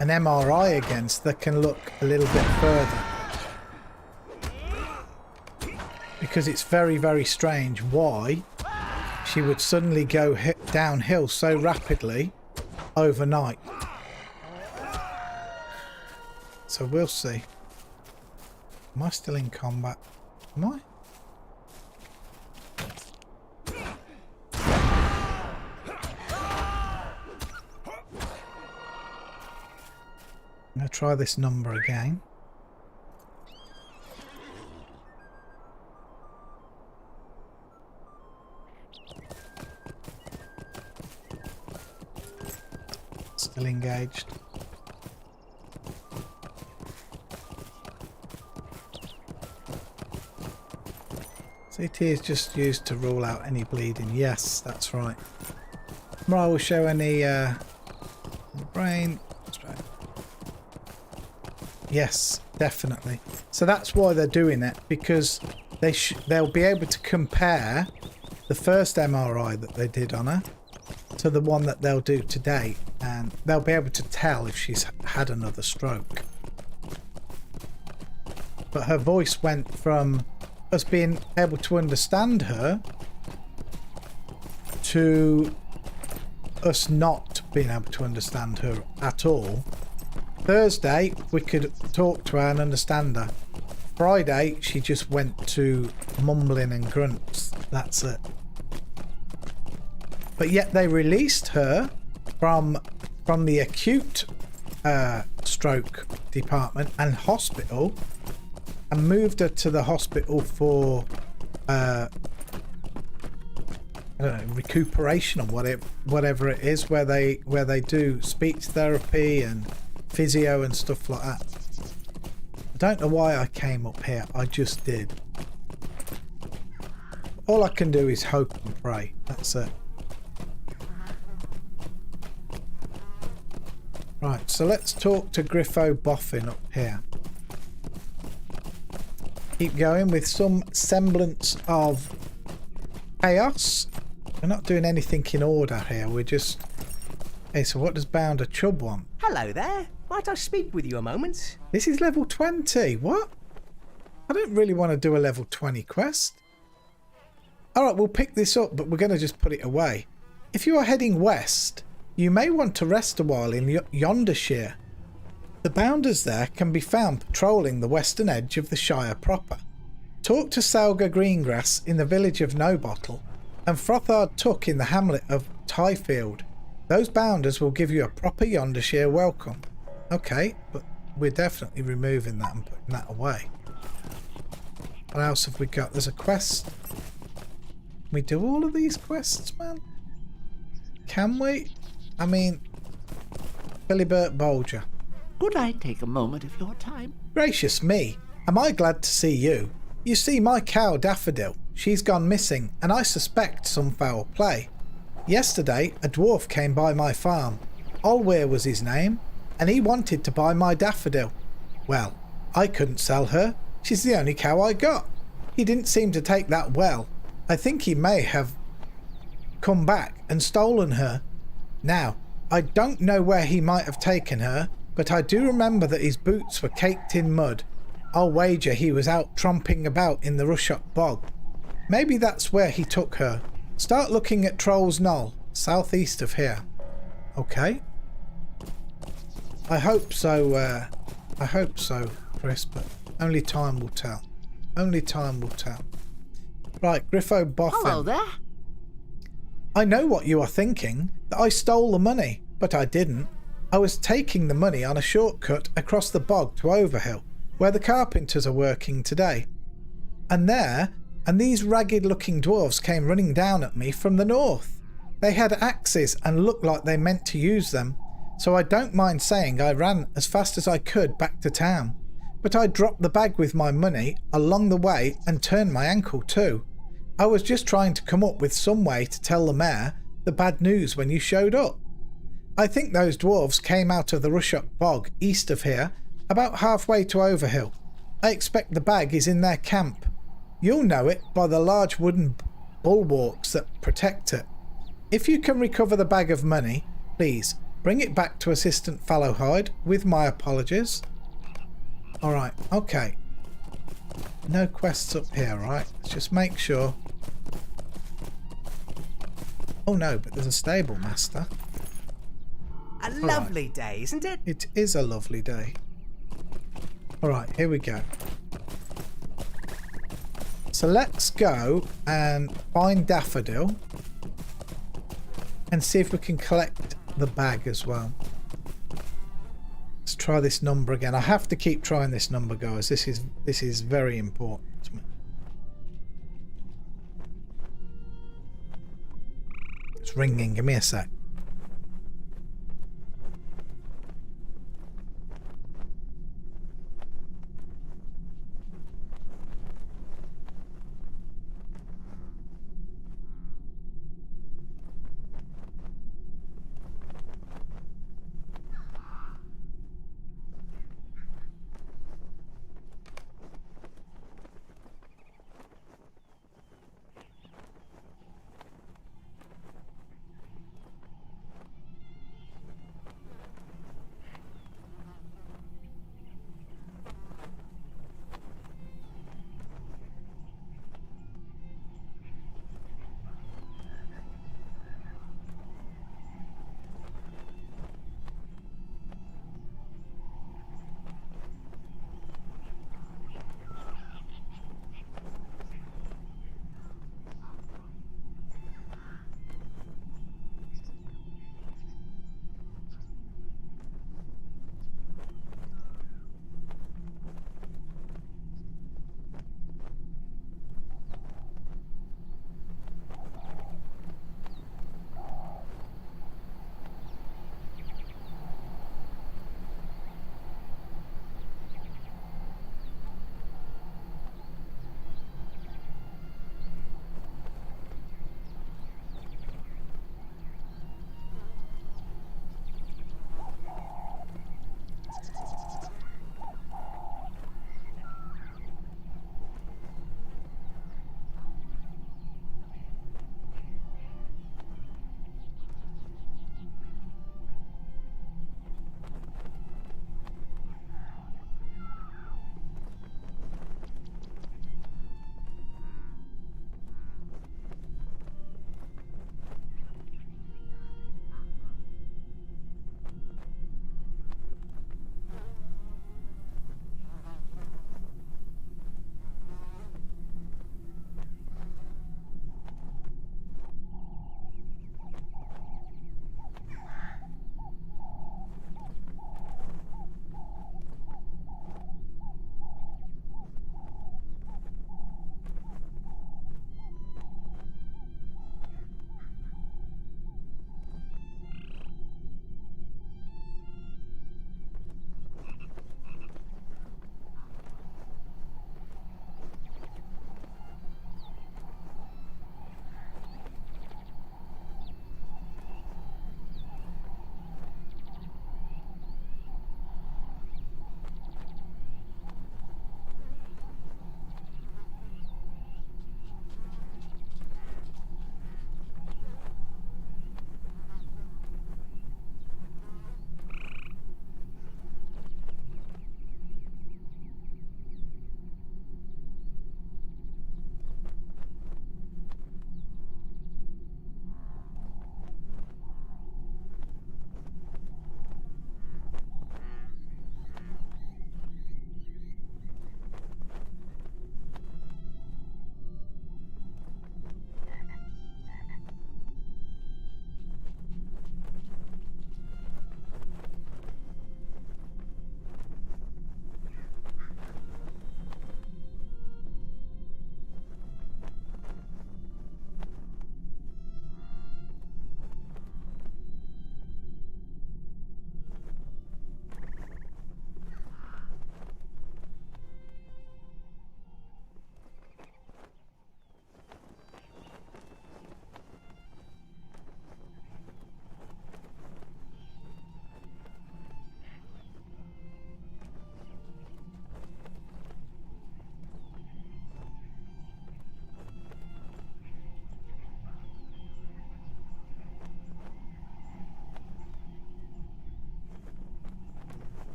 MRI again so they can look a little bit further. Because it's very, very strange why she would suddenly go downhill so rapidly overnight. So we'll see. Am I still in combat? Am I? I'm going to try this number again. Still engaged. CT is just used to rule out any bleeding. Yes, that's right. MRI will show any brain. That's right. Yes, definitely. So that's why they're doing it, because they'll be able to compare the first MRI that they did on her to the one that they'll do today, and they'll be able to tell if she's had another stroke. But her voice went from us being able to understand her to us not being able to understand her at all. Thursday we could talk to her and understand her. Friday she just went to mumbling and grunts. That's it. But yet they released her from the acute stroke department and hospital and moved her to the hospital for I don't know, recuperation or whatever it is, where they do speech therapy and physio and stuff like that. I don't know why I came up here. I just did. All I can do is hope and pray. That's it. Right, so let's talk to Griffo Boffin up here. Keep going with some semblance of chaos. We're not doing anything in order here. We're just... Hey, so what does Bounder Chubb want? Hello there. Might I speak with you a moment? This is level 20. What? I don't really want to do a level 20 quest. Alright, we'll pick this up, but we're going to just put it away. If you are heading west, you may want to rest a while in Yondershire. The Bounders there can be found patrolling the western edge of the Shire proper. Talk to Salga Greengrass in the village of Nobottle and Frothard Tuck in the hamlet of Tyfield. Those Bounders will give you a proper Yondershire welcome. Okay, but we're definitely removing that and putting that away. What else have we got? There's a quest. Can we do all of these quests, man? Can we? I mean, Philibert Bolger. Could I take a moment of your time? Gracious me, am I glad to see you. You see, my cow Daffodil, she's gone missing, and I suspect some foul play. Yesterday, a dwarf came by my farm. Olweir was his name, and he wanted to buy my Daffodil. Well, I couldn't sell her. She's the only cow I got. He didn't seem to take that well. I think he may have come back and stolen her. Now, I don't know where he might have taken her, but I do remember that his boots were caked in mud. I'll wager he was out tromping about in the Rushock Bog. Maybe that's where he took her. Start looking at Troll's Knoll, southeast of here. Okay. I hope so, Chris, but only time will tell. Only time will tell. Right, Griffo Boffin. Hello there. I know what you are thinking, that I stole the money, but I didn't. I was taking the money on a shortcut across the bog to Overhill, where the carpenters are working today. And these ragged-looking dwarves came running down at me from the north. They had axes and looked like they meant to use them, so I don't mind saying I ran as fast as I could back to town. But I dropped the bag with my money along the way and turned my ankle too. I was just trying to come up with some way to tell the mayor the bad news when you showed up. I think those dwarves came out of the Rushock Bog east of here, about halfway to Overhill. I expect the bag is in their camp. You'll know it by the large wooden bulwarks that protect it. If you can recover the bag of money, please bring it back to Assistant Fallowhide with my apologies. Alright, okay. No quests up here, right? Let's just make sure. Oh no, but there's a stable master. A lovely day, isn't it? It is a lovely day. Alright, here we go. So let's go and find Daffodil and see if we can collect the bag as well. Let's try this number again. I have to keep trying this number, guys. This is very important to me. It's ringing. Give me a sec.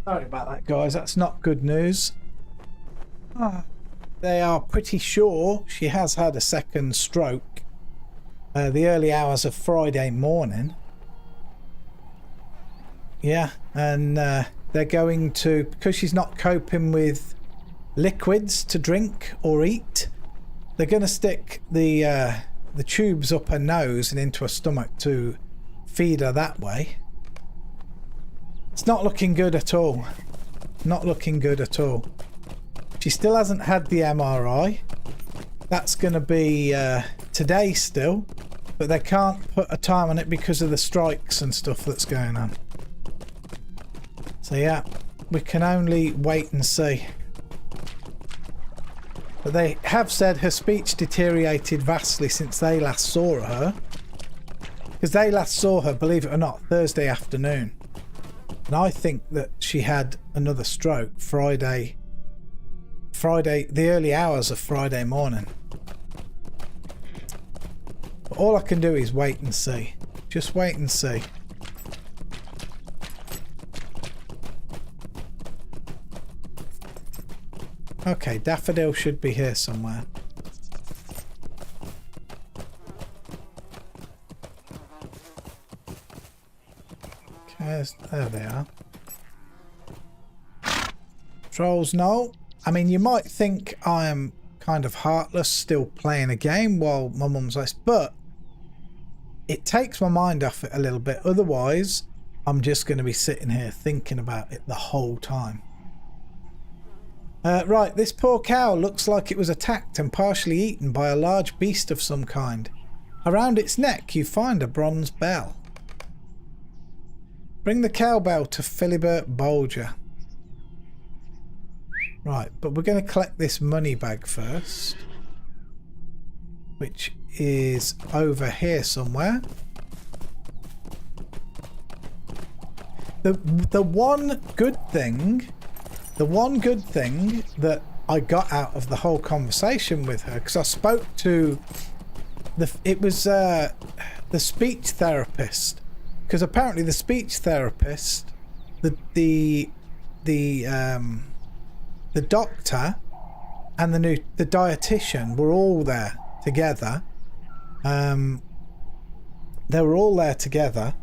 Sorry about that, guys. That's not good news. They are pretty sure she has had a second stroke. The early hours of Friday morning. Yeah, and they're going to, because she's not coping with liquids to drink or eat, they're going to stick the tubes up her nose and into her stomach to feed her that way. It's not looking good at all. Not looking good at all. She still hasn't had the MRI. That's going to be today still, but they can't put a time on it because of the strikes and stuff that's going on. So yeah, we can only wait and see. But they have said her speech deteriorated vastly since they last saw her. Because they last saw her, believe it or not, Thursday afternoon. And I think that she had another stroke Friday, the early hours of Friday morning. But all I can do is wait and see. Just wait and see. Okay, Daffodil should be here somewhere. Okay, there they are. Trolls, no. I mean, you might think I am kind of heartless still playing a game while my mum's like, but it takes my mind off it a little bit. Otherwise, I'm just going to be sitting here thinking about it the whole time. Right, this poor cow looks like it was attacked and partially eaten by a large beast of some kind. Around its neck you find a bronze bell. Bring the cowbell to Philibert Bolger. Right, but we're going to collect this money bag first, which is over here somewhere. The one good thing that I got out of the whole conversation with her, because I spoke to the speech therapist, because apparently the speech therapist, the doctor and the dietitian were all there together. They were all there together,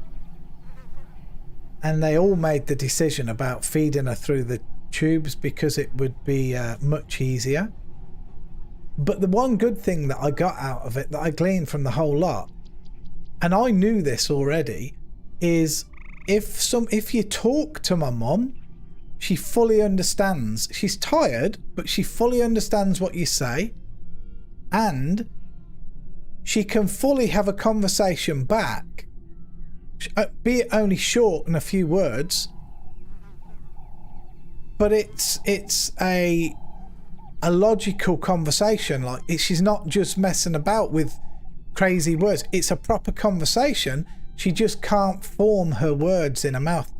and they all made the decision about feeding her through the tubes because it would be much easier. But the one good thing that I got out of it, that I gleaned from the whole lot, and I knew this already, is if you talk to my mum, she fully understands. She's tired, but she fully understands what you say, and she can fully have a conversation back, be it only short and a few words. But it's a logical conversation. Like, she's not just messing about with crazy words. It's a proper conversation. She just can't form her words in her mouth.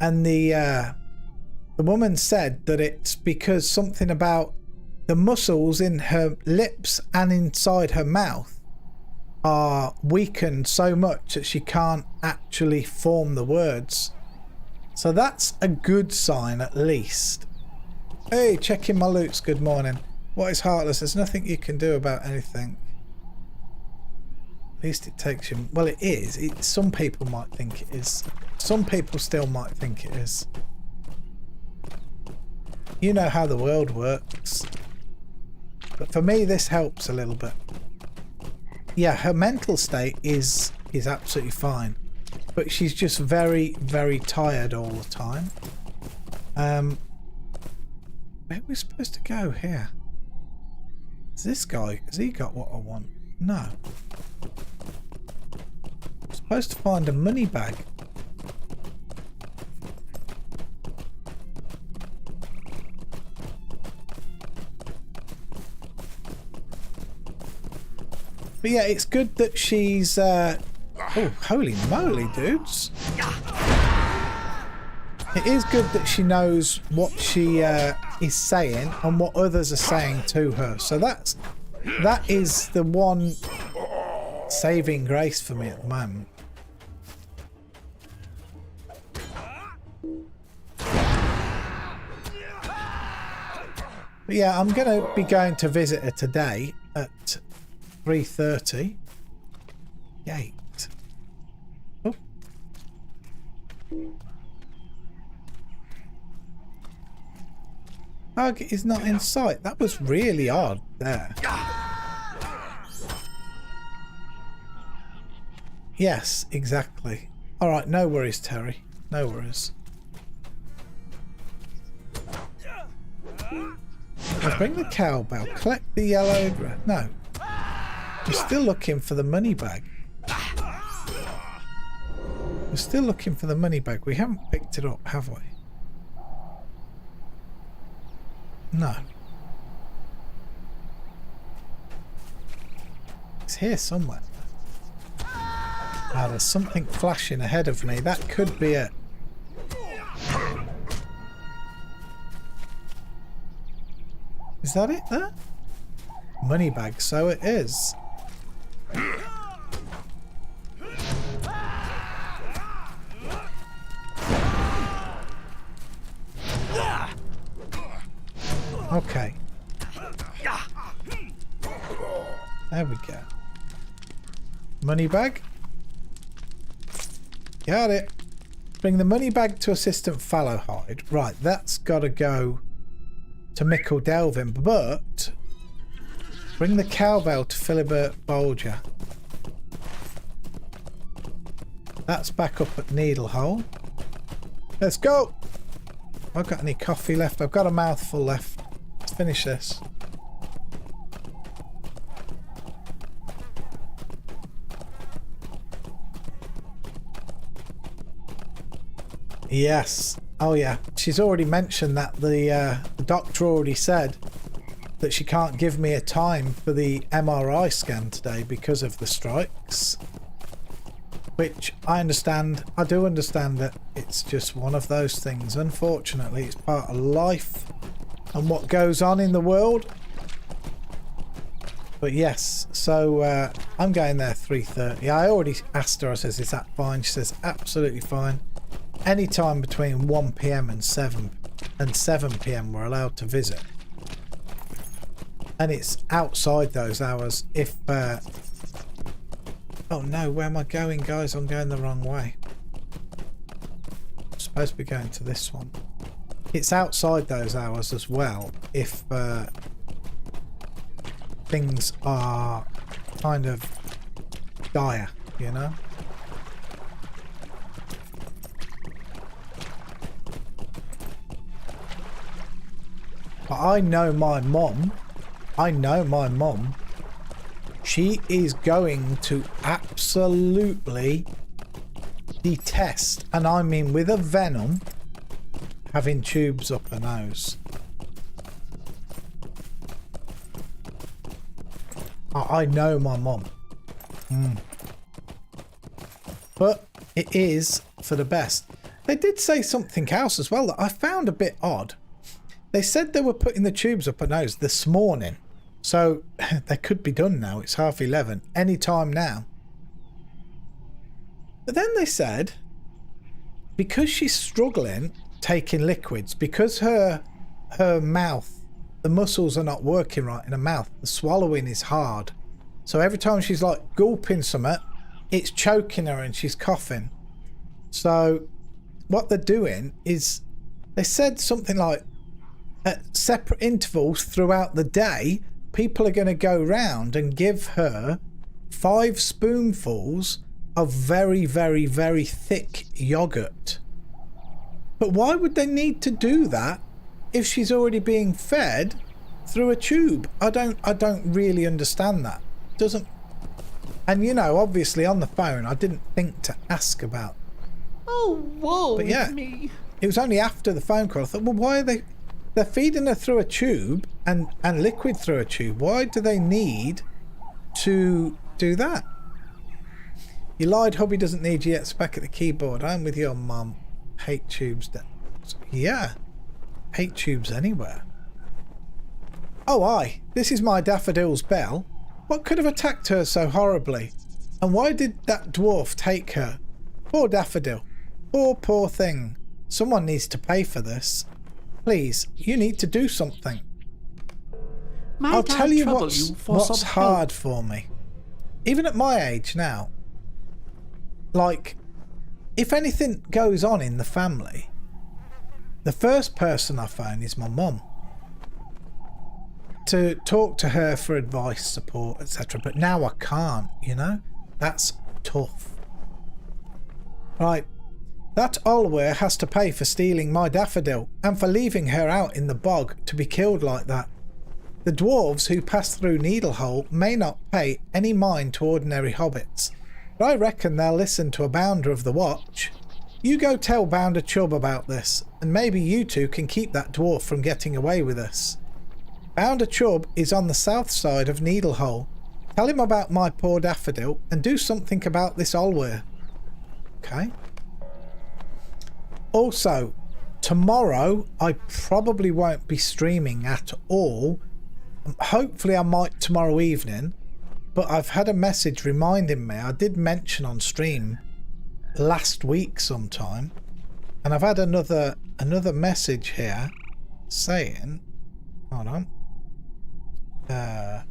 And the woman said that it's because something about the muscles in her lips and inside her mouth are weakened so much that she can't actually form the words. So that's a good sign, at least. Hey, checking my loots, good morning. What is heartless? There's nothing you can do about anything. At least it takes you... Well, it is. Some people might think it is. Some people still might think it is. You know how the world works. But for me, this helps a little bit. Yeah, her mental state is absolutely fine. But she's just very, very tired all the time. Where are we supposed to go here? Is this guy, has he got what I want? No. I'm supposed to find a money bag. But yeah, it's good that she's... oh, holy moly, dudes. It is good that she knows what she is saying and what others are saying to her. So that is the one saving grace for me at the moment. But yeah, I'm going to be going to visit her today at 3:30. Gate. Oh. Target is not in sight. That was really odd there. Yes, exactly. All right, no worries, Terry. No worries. Let's bring the cowbell. Collect the yellow... No. We're still looking for the money bag. We're still looking for the money bag. We haven't picked it up, have we? No. It's here somewhere. Ah, there's something flashing ahead of me. That could be it. Is that it there? Money bag, so it is. Okay. There we go. Money bag. Got it. Bring the money bag to Assistant Fallowhide. Right, that's got to go to Mickle Delvin, but bring the cowbell to Philibert Bolger. That's back up at Needlehole. Let's go. I've got any coffee left. I've got a mouthful left. Let's finish this. Yes. Oh yeah. She's already mentioned that the doctor already said that she can't give me a time for the MRI scan today because of the strikes. Which I understand. I do understand that it's just one of those things. Unfortunately, it's part of life and what goes on in the world. But yes, so I'm going there 3:30. I already asked her. I says, is that fine? She says, absolutely fine. Any time between 1 PM and 7 PM we're allowed to visit. And it's outside those hours if... Oh no, where am I going, guys? I'm going the wrong way. I'm supposed to be going to this one. It's outside those hours as well if things are kind of dire, you know? But I know my mom. She is going to absolutely detest, and I mean with a venom, having tubes up her nose. I know my mom. But it is for the best. They did say something else as well that I found a bit odd. They said they were putting the tubes up her nose this morning. So they could be done now. It's 11:30. Any time now. But then they said, because she's struggling taking liquids, because her mouth, the muscles are not working right in her mouth, the swallowing is hard. So every time she's like gulping something, it's choking her and she's coughing. So what they're doing is, they said something like, at separate intervals throughout the day, people are going to go round and give her 5 spoonfuls of very, very, very thick yogurt. But why would they need to do that if she's already being fed through a tube? I don't really understand that. Doesn't. And you know, obviously on the phone, I didn't think to ask about. Oh, woe But yeah, is me. it was only after the phone call I thought, well, why are they? They're feeding her through a tube and liquid through a tube. Why do they need to do that? You lied, hubby doesn't need you yet. It's back at the keyboard. I'm with your mum. Hate tubes. Yeah. Hate tubes anywhere. Oh, aye. This is my daffodil's bell. What could have attacked her so horribly? And why did that dwarf take her? Poor daffodil. Poor thing. Someone needs to pay for this. Please, you need to do something. Might I'll I tell you trouble what's, you for what's some hard for me. Even at my age now, like, if anything goes on in the family, the first person I phone is my mum to talk to her for advice, support, etc. But now I can't, you know? That's tough. Right. That Olwe has to pay for stealing my daffodil and for leaving her out in the bog to be killed like that. The dwarves who pass through Needlehole may not pay any mind to ordinary hobbits, but I reckon they'll listen to a Bounder of the Watch. You go tell Bounder Chubb about this, and maybe you two can keep that dwarf from getting away with us. Bounder Chubb is on the south side of Needlehole. Tell him about my poor daffodil and do something about this Olwe. Okay. Also, tomorrow I probably won't be streaming at all. Hopefully I might tomorrow evening, but I've had a message reminding me. I did mention on stream last week sometime, and I've had another message here saying, hold on. Hi,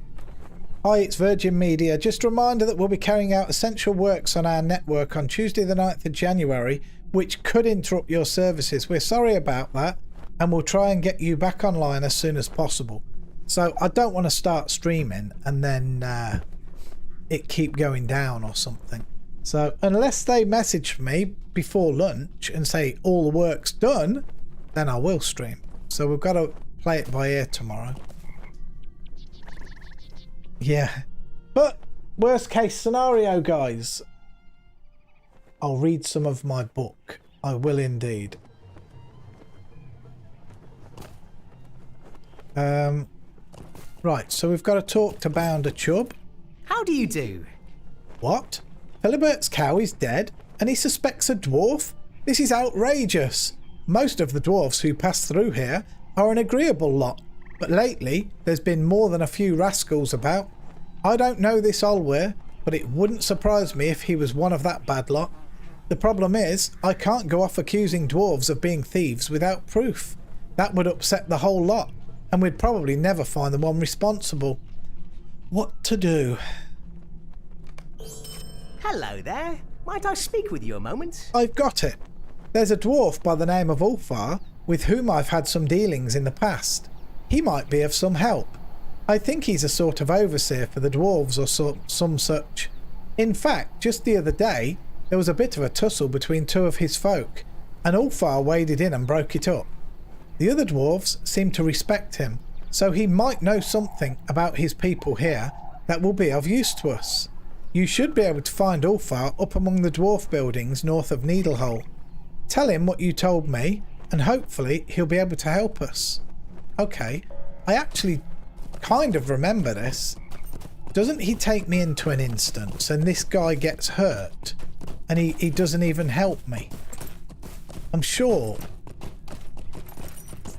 it's Virgin Media. Just a reminder that we'll be carrying out essential works on our network on Tuesday the 9th of January, which could interrupt your services. We're sorry about that, and we'll try and get you back online as soon as possible. So I don't want to start streaming and then it keep going down or something. So unless they message me before lunch and say all the work's done, then I will stream. So we've got to play it by ear tomorrow. Yeah, but worst case scenario, guys, I'll read some of my book. I will indeed. Right, so we've got to talk to Bounder Chubb. How do you do? What? Philibert's cow is dead, and he suspects a dwarf? This is outrageous. Most of the dwarfs who pass through here are an agreeable lot, but lately there's been more than a few rascals about. I don't know this Olwe, but it wouldn't surprise me if he was one of that bad lot. The problem is, I can't go off accusing dwarves of being thieves without proof. That would upset the whole lot, and we'd probably never find the one responsible. What to do? Hello there. Might I speak with you a moment? I've got it. There's a dwarf by the name of Ulfar with whom I've had some dealings in the past. He might be of some help. I think he's a sort of overseer for the dwarves or some such. In fact, just the other day, there was a bit of a tussle between two of his folk, and Ulfar waded in and broke it up. The other dwarves seem to respect him, so he might know something about his people here that will be of use to us. You should be able to find Ulfar up among the dwarf buildings north of Needlehole. Tell him what you told me, and hopefully he'll be able to help us. Okay, I actually kind of remember this. Doesn't he take me into an instance and this guy gets hurt and he doesn't even help me? I'm sure.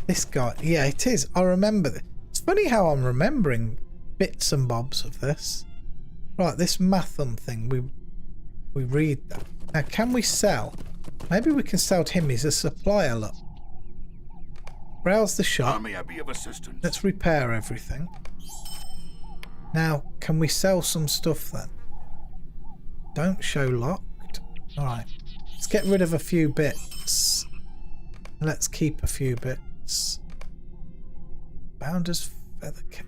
This guy, yeah, it is. I remember this. It's funny how I'm remembering bits and bobs of this. Right, this Matham thing, we read that. Now, can we sell? Maybe we can sell to him. He's a supplier, look. Browse the shop. How may I be of assistance? Let's repair everything. Now, can we sell some stuff then? Don't show locked. Alright. Let's get rid of a few bits. Let's keep a few bits. Bounder's feather cap.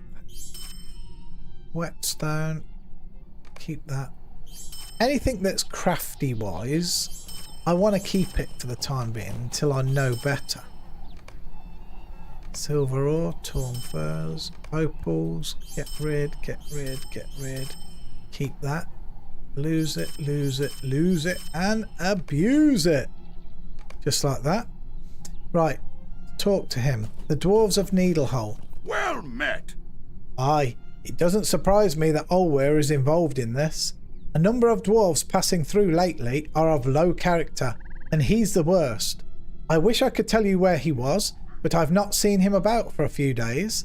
Whetstone. Keep that. Anything that's crafty wise, I want to keep it for the time being until I know better. Silver ore, torn furs, opals, get rid, get rid, get rid. Keep that. Lose it, lose it, lose it, and abuse it. Just like that. Right, talk to him. The dwarves of Needlehole. Well met. Aye, it doesn't surprise me that Olwe is involved in this. A number of dwarves passing through lately are of low character, and he's the worst. I wish I could tell you where he was, but I've not seen him about for a few days.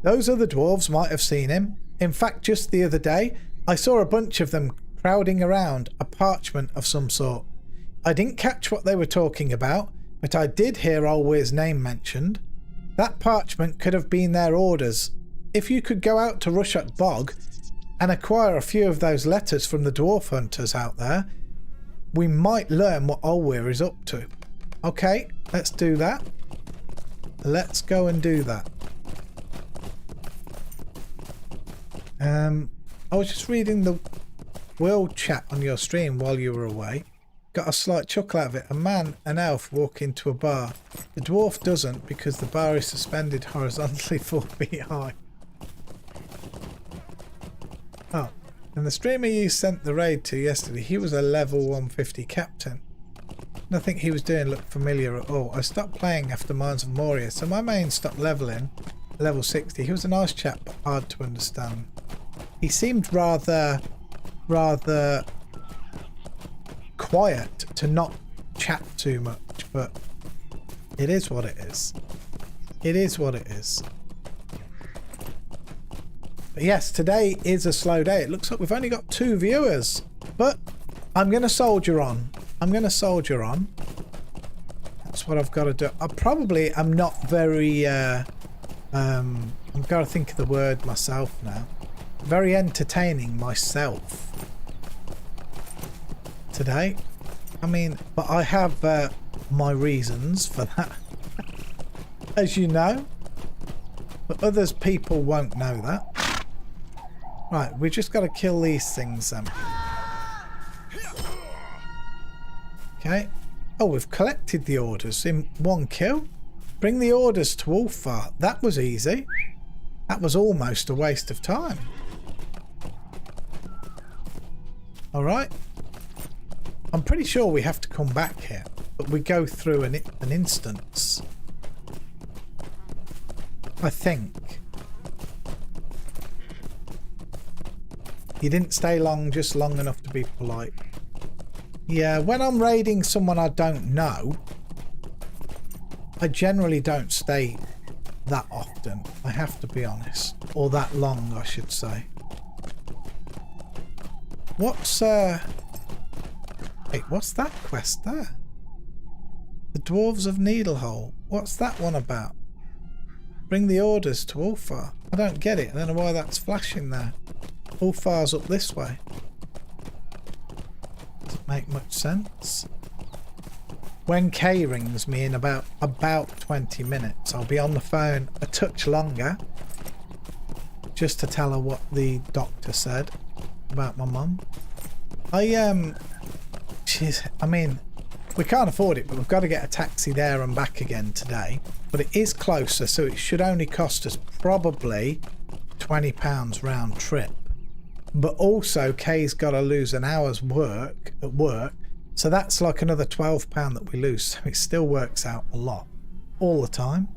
Those other dwarves might have seen him. In fact, just the other day, I saw a bunch of them crowding around a parchment of some sort. I didn't catch what they were talking about, but I did hear Olwe's name mentioned. That parchment could have been their orders. if you could go out to Rushok Bog and acquire a few of those letters from the dwarf hunters out there, we might learn what Olweir is up to. Okay, let's do that. Let's go and do that. I was just reading the world chat on your stream while you were away. Got a slight chuckle out of it. A man, an elf, walk into a bar. The dwarf doesn't because the bar is suspended horizontally 4 feet high. Oh, and the streamer you sent the raid to yesterday, he was a level 150 captain. Nothing he was doing looked familiar at all. I stopped playing after Mines of Moria, so my main stopped leveling. Level 60. He was a nice chap, but hard to understand. He seemed rather quiet, to not chat too much, but it is what it is. It is what it is. But yes, today is a slow day. It looks like we've only got 2 viewers, but I'm going to soldier on. I'm going to soldier on. That's what I've got to do. I probably am not very I've got to think of the word myself now. Very entertaining myself today. I mean, but I have my reasons for that, as you know. But others people won't know that. Right, we just got to kill these things then. Okay. Oh, we've collected the orders in 1 kill. Bring the orders to Ulfar. That was easy. That was almost a waste of time. Alright. I'm pretty sure we have to come back here, but we go through an instance. I think. You didn't stay long, just long enough to be polite. Yeah, when I'm raiding someone I don't know, I generally don't stay that often. I have to be honest. Or that long, I should say. What's wait, what's that quest there? The Dwarves of Needlehole. What's that one about? Bring the orders to Ulfar. I don't get it. I don't know why that's flashing there. Ulfar's up this way. Doesn't make much sense. When Kay rings me in about 20 minutes, I'll be on the phone a touch longer, just to tell her what the doctor said about my mum. I mean, we can't afford it, but we've got to get a taxi there and back again today. But it is closer, so it should only cost us probably £20 round trip. But also, Kay's got to lose an hour's work at work. So that's like another £12 that we lose. So it still works out a lot. All the time.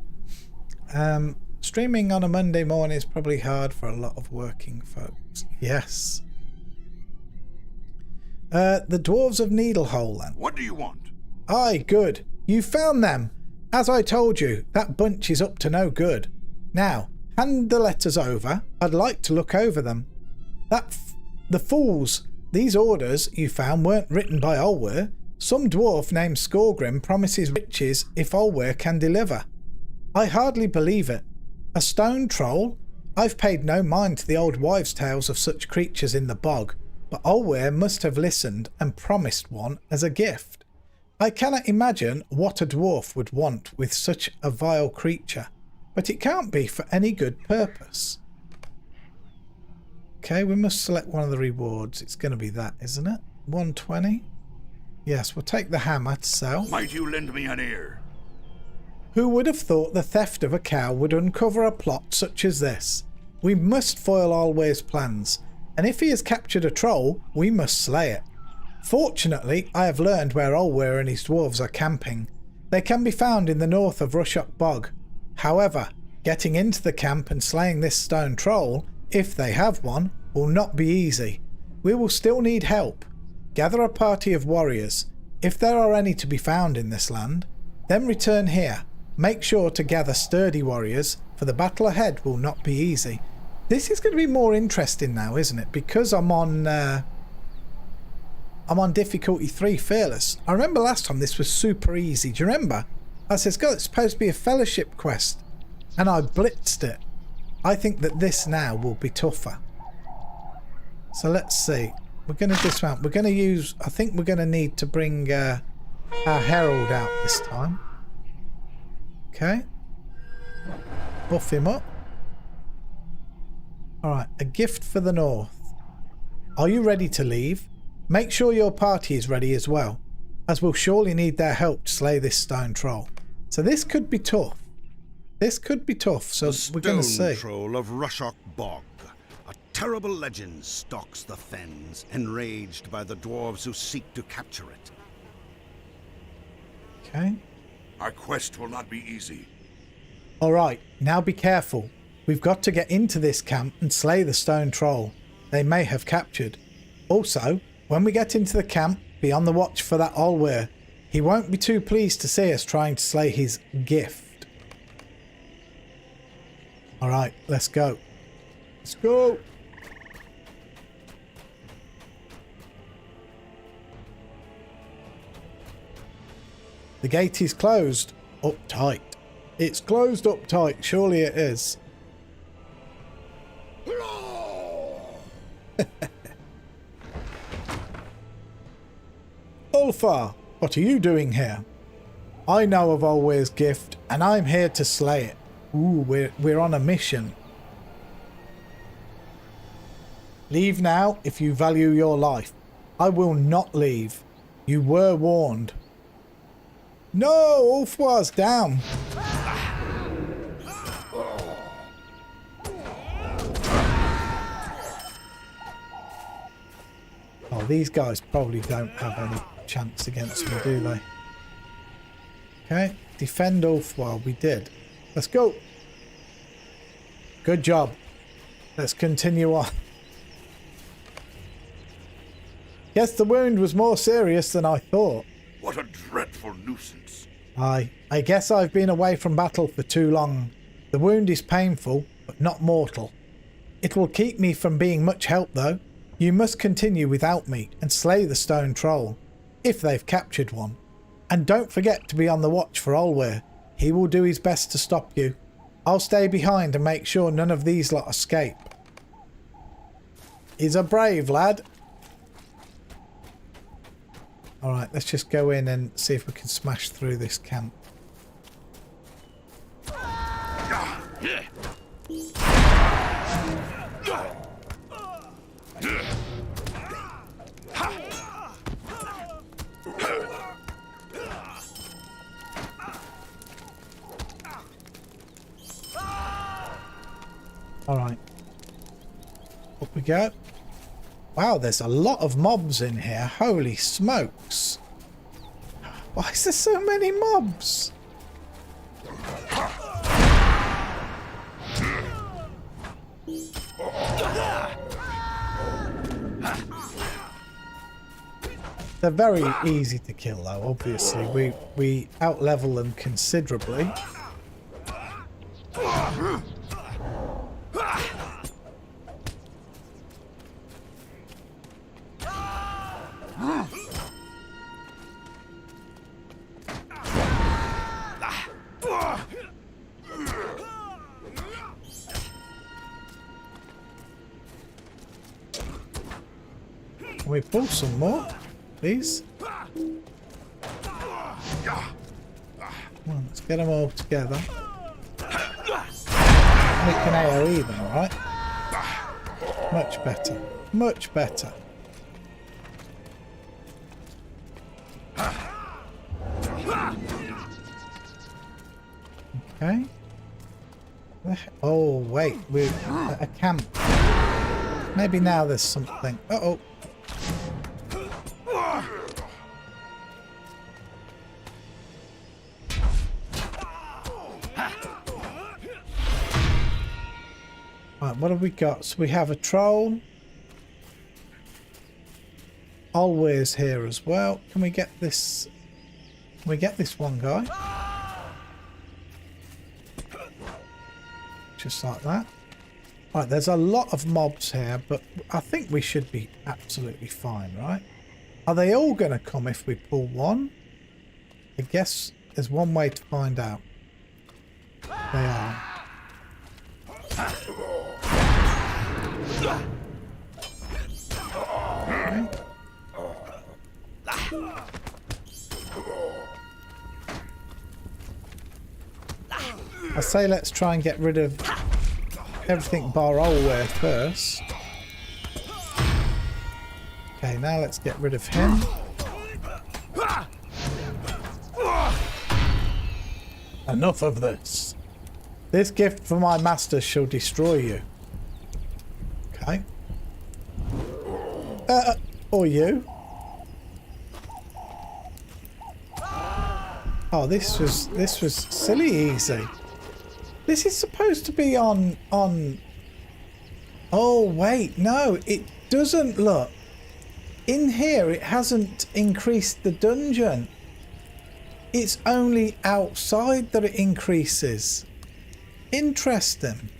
Streaming on a Monday morning is probably hard for a lot of working folks. Yes. The Dwarves of Needlehole then. What do you want? Aye, good. You found them. As I told you, that bunch is up to no good. Now, hand the letters over. I'd like to look over them. The fools. These orders you found weren't written by Olweir. Some dwarf named Skorgrim promises riches if Olweir can deliver. I hardly believe it. A stone troll? I've paid no mind to the old wives' tales of such creatures in the bog, but Olweir must have listened and promised one as a gift. I cannot imagine what a dwarf would want with such a vile creature, but it can't be for any good purpose. Okay, we must select one of the rewards. It's going to be that, isn't it? 120? Yes, we'll take the hammer to sell. Might you lend me an ear? Who would have thought the theft of a cow would uncover a plot such as this? We must foil Olweir's plans, and if he has captured a troll, we must slay it. Fortunately, I have learned where Olweir and his dwarves are camping. They can be found in the north of Rushok Bog. However, getting into the camp and slaying this stone troll, if they have one, will not be easy. We will still need help. Gather a party of warriors, if there are any to be found in this land. Then return here. Make sure to gather sturdy warriors, for the battle ahead will not be easy. This is going to be more interesting now, isn't it? Because I'm on difficulty 3 fearless. I remember last time this was super easy. Do you remember? I said, God, it's supposed to be a fellowship quest. And I blitzed it. I think that this now will be tougher. So let's see. We're going to dismount. We're going to use... I think we're going to need to bring our herald out this time. Okay. Buff him up. Alright, a gift for the north. Are you ready to leave? Make sure your party is ready as well, as we'll surely need their help to slay this stone troll. So this could be tough. This could be tough, so we're going to see. The stone troll of Rushock Bog. A terrible legend stalks the fens, enraged by the dwarves who seek to capture it. Okay. Our quest will not be easy. Alright, now be careful. We've got to get into this camp and slay the stone troll they may have captured. Also, when we get into the camp, be on the watch for that Olwere. He won't be too pleased to see us trying to slay his gift. Alright, let's go. Let's go! The gate is closed. Up tight. It's closed up tight. Surely it is. Ulfar, what are you doing here? I know of Olwere's gift, and I'm here to slay it. Ooh, we're on a mission. Leave now if you value your life. I will not leave. You were warned. No, Ulfar's down. Oh, these guys probably don't have any chance against me, do they? Okay, defend Ulfar. We did. Let's go. Good job. Let's continue on. Guess the wound was more serious than I thought. What a dreadful nuisance. I guess I've been away from battle for too long. The wound is painful, but not mortal. It will keep me from being much help, though. You must continue without me and slay the stone troll, if they've captured one. And don't forget to be on the watch for Olwere. He will do his best to stop you. I'll stay behind and make sure none of these lot escape. He's a brave lad. Alright, let's just go in and see if we can smash through this camp. Alright. Up we go. Wow, there's a lot of mobs in here. Holy smokes. Why is there so many mobs? They're very easy to kill though, obviously. We out-level them considerably. Can we pull some more, please? Come on, let's get them all together. We can AoE them, alright? Much better. Much better. Okay. Oh, wait. We're at a camp. Maybe now there's something. Uh-oh. Right, what have we got? So we have a troll. Olwere's here as well. Can we get this? Can we get this one guy? Just like that. Right, there's a lot of mobs here, but I think we should be absolutely fine, right? Are they all going to come if we pull one? I guess there's one way to find out. They are. I say let's try and get rid of everything bar Olware first. Okay, now let's get rid of him. Enough of this. This gift for my master shall destroy you. Okay. Or you. Oh, this was silly easy. This is supposed to be on. Oh wait, no, it doesn't. Look. In here, it hasn't increased the dungeon. It's only outside that it increases. Interesting.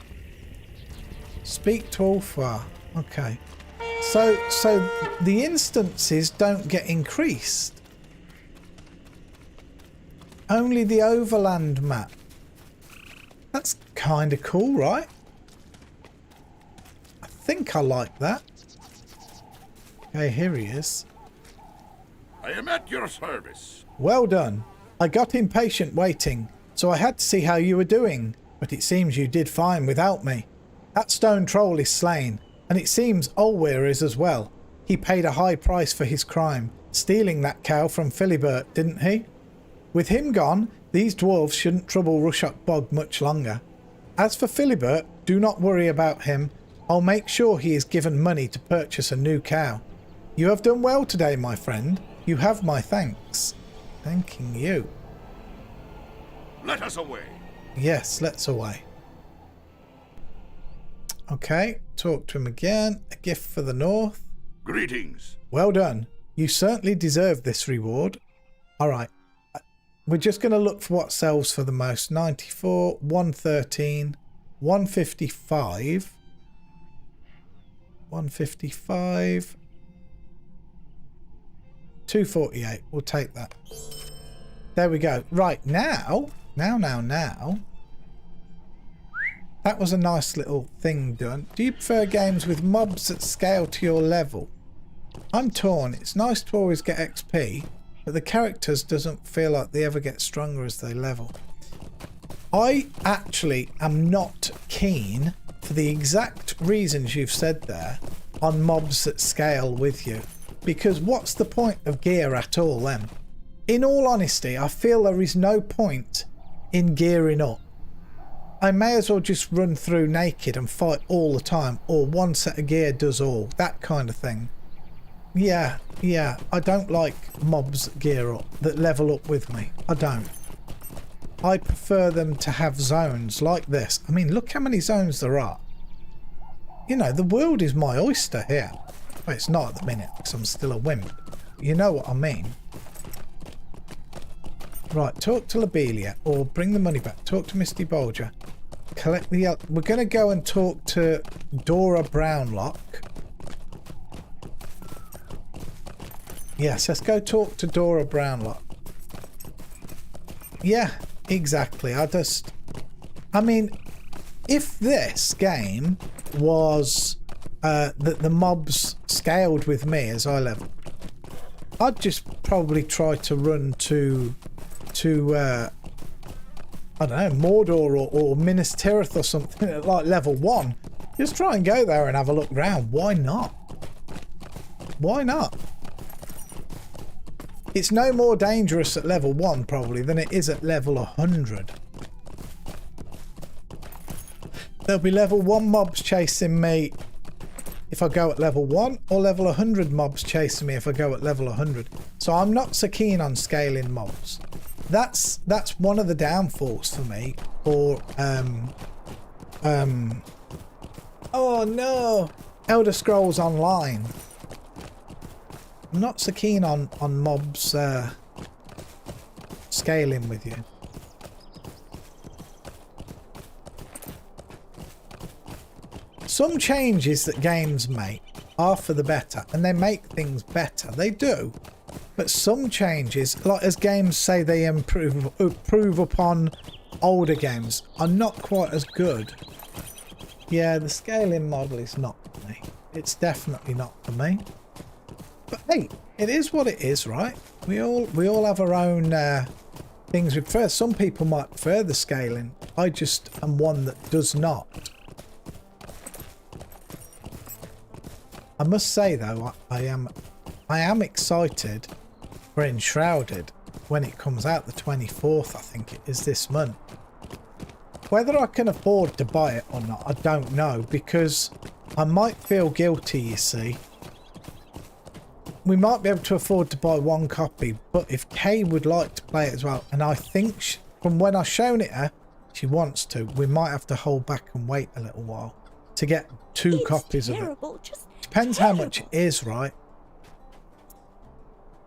Speak to Ulfar. Okay. So the instances don't get increased. Only the overland map. That's kind of cool, right? I think I like that. Okay, here he is. I am at your service. Well done. I got impatient waiting, so I had to see how you were doing, but it seems you did fine without me. That stone troll is slain, and it seems Olwir is as well. He paid a high price for his crime, stealing that cow from Philibert, didn't he? With him gone, these dwarves shouldn't trouble Rushock Bog much longer. As for Philibert, do not worry about him. I'll make sure he is given money to purchase a new cow. You have done well today, my friend. You have my thanks. Thanking you. Let us away. Yes, let's away. Okay, talk to him again. A gift for the north. Greetings. Well done. You certainly deserve this reward. All right. We're just going to look for what sells for the most. 94, 113, 155. 155. 248. We'll take that. There we go. Right, now. That was a nice little thing done. Do you prefer games with mobs that scale to your level? I'm torn. It's nice to always get XP, but the characters doesn't feel like they ever get stronger as they level. I actually am not keen, for the exact reasons you've said there, on mobs that scale with you. Because what's the point of gear at all then? In all honesty, I feel there is no point in gearing up. I may as well just run through naked and fight all the time, or one set of gear does all, that kind of thing. Yeah, I don't like mobs that gear up, that level up with me. I don't. I prefer them to have zones like this. I mean, look how many zones there are. You know, the world is my oyster here. Well, it's not at the minute because I'm still a wimp. You know what I mean. Right, talk to Lobelia or bring the money back. Talk to Misty Bolger. Collect the... We're going to go and talk to Dora Brownlock. Yes, let's go talk to Dora Brownlock. Yeah, exactly. I mean, if this game was... the mobs scaled with me as I level, I'd just probably try to run to I don't know, Mordor or Minas Tirith or something at like level 1. Just try and go there and have a look around. Why not? Why not? It's no more dangerous at level 1 probably than it is at level 100. There'll be level 1 mobs chasing me if I go at level 1, or level 100 mobs chasing me if I go at level 100. So I'm not so keen on scaling mobs. That's one of the downfalls for me. Or oh no, Elder Scrolls Online. I'm not so keen on mobs scaling with you. Some changes that games make are for the better, and they make things better. They do. But some changes, like as games say they improve upon older games, are not quite as good. Yeah, the scaling model is not for me. It's definitely not for me. But hey, it is what it is, right? We all have our own things we prefer. Some people might prefer the scaling. I just am one that does not. I must say though, I am excited for Enshrouded when it comes out the 24th, I think it is this month. Whether I can afford to buy it or not, I don't know, because I might feel guilty, you see. We might be able to afford to buy one copy, but if Kay would like to play it as well, and I think from when I've shown it her, she wants to, we might have to hold back and wait a little while to get two copies of it. Depends how much it is, right?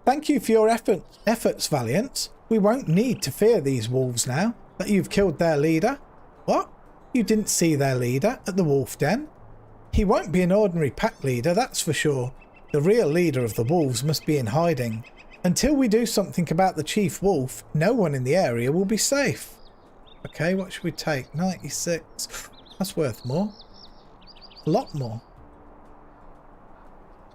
Thank you for your efforts, Valiant. We won't need to fear these wolves now that you've killed their leader. What? You didn't see their leader at the wolf den? He won't be an ordinary pack leader, that's for sure. The real leader of the wolves must be in hiding. Until we do something about the chief wolf, no one in the area will be safe. Okay, what should we take? 96. That's worth more. A lot more.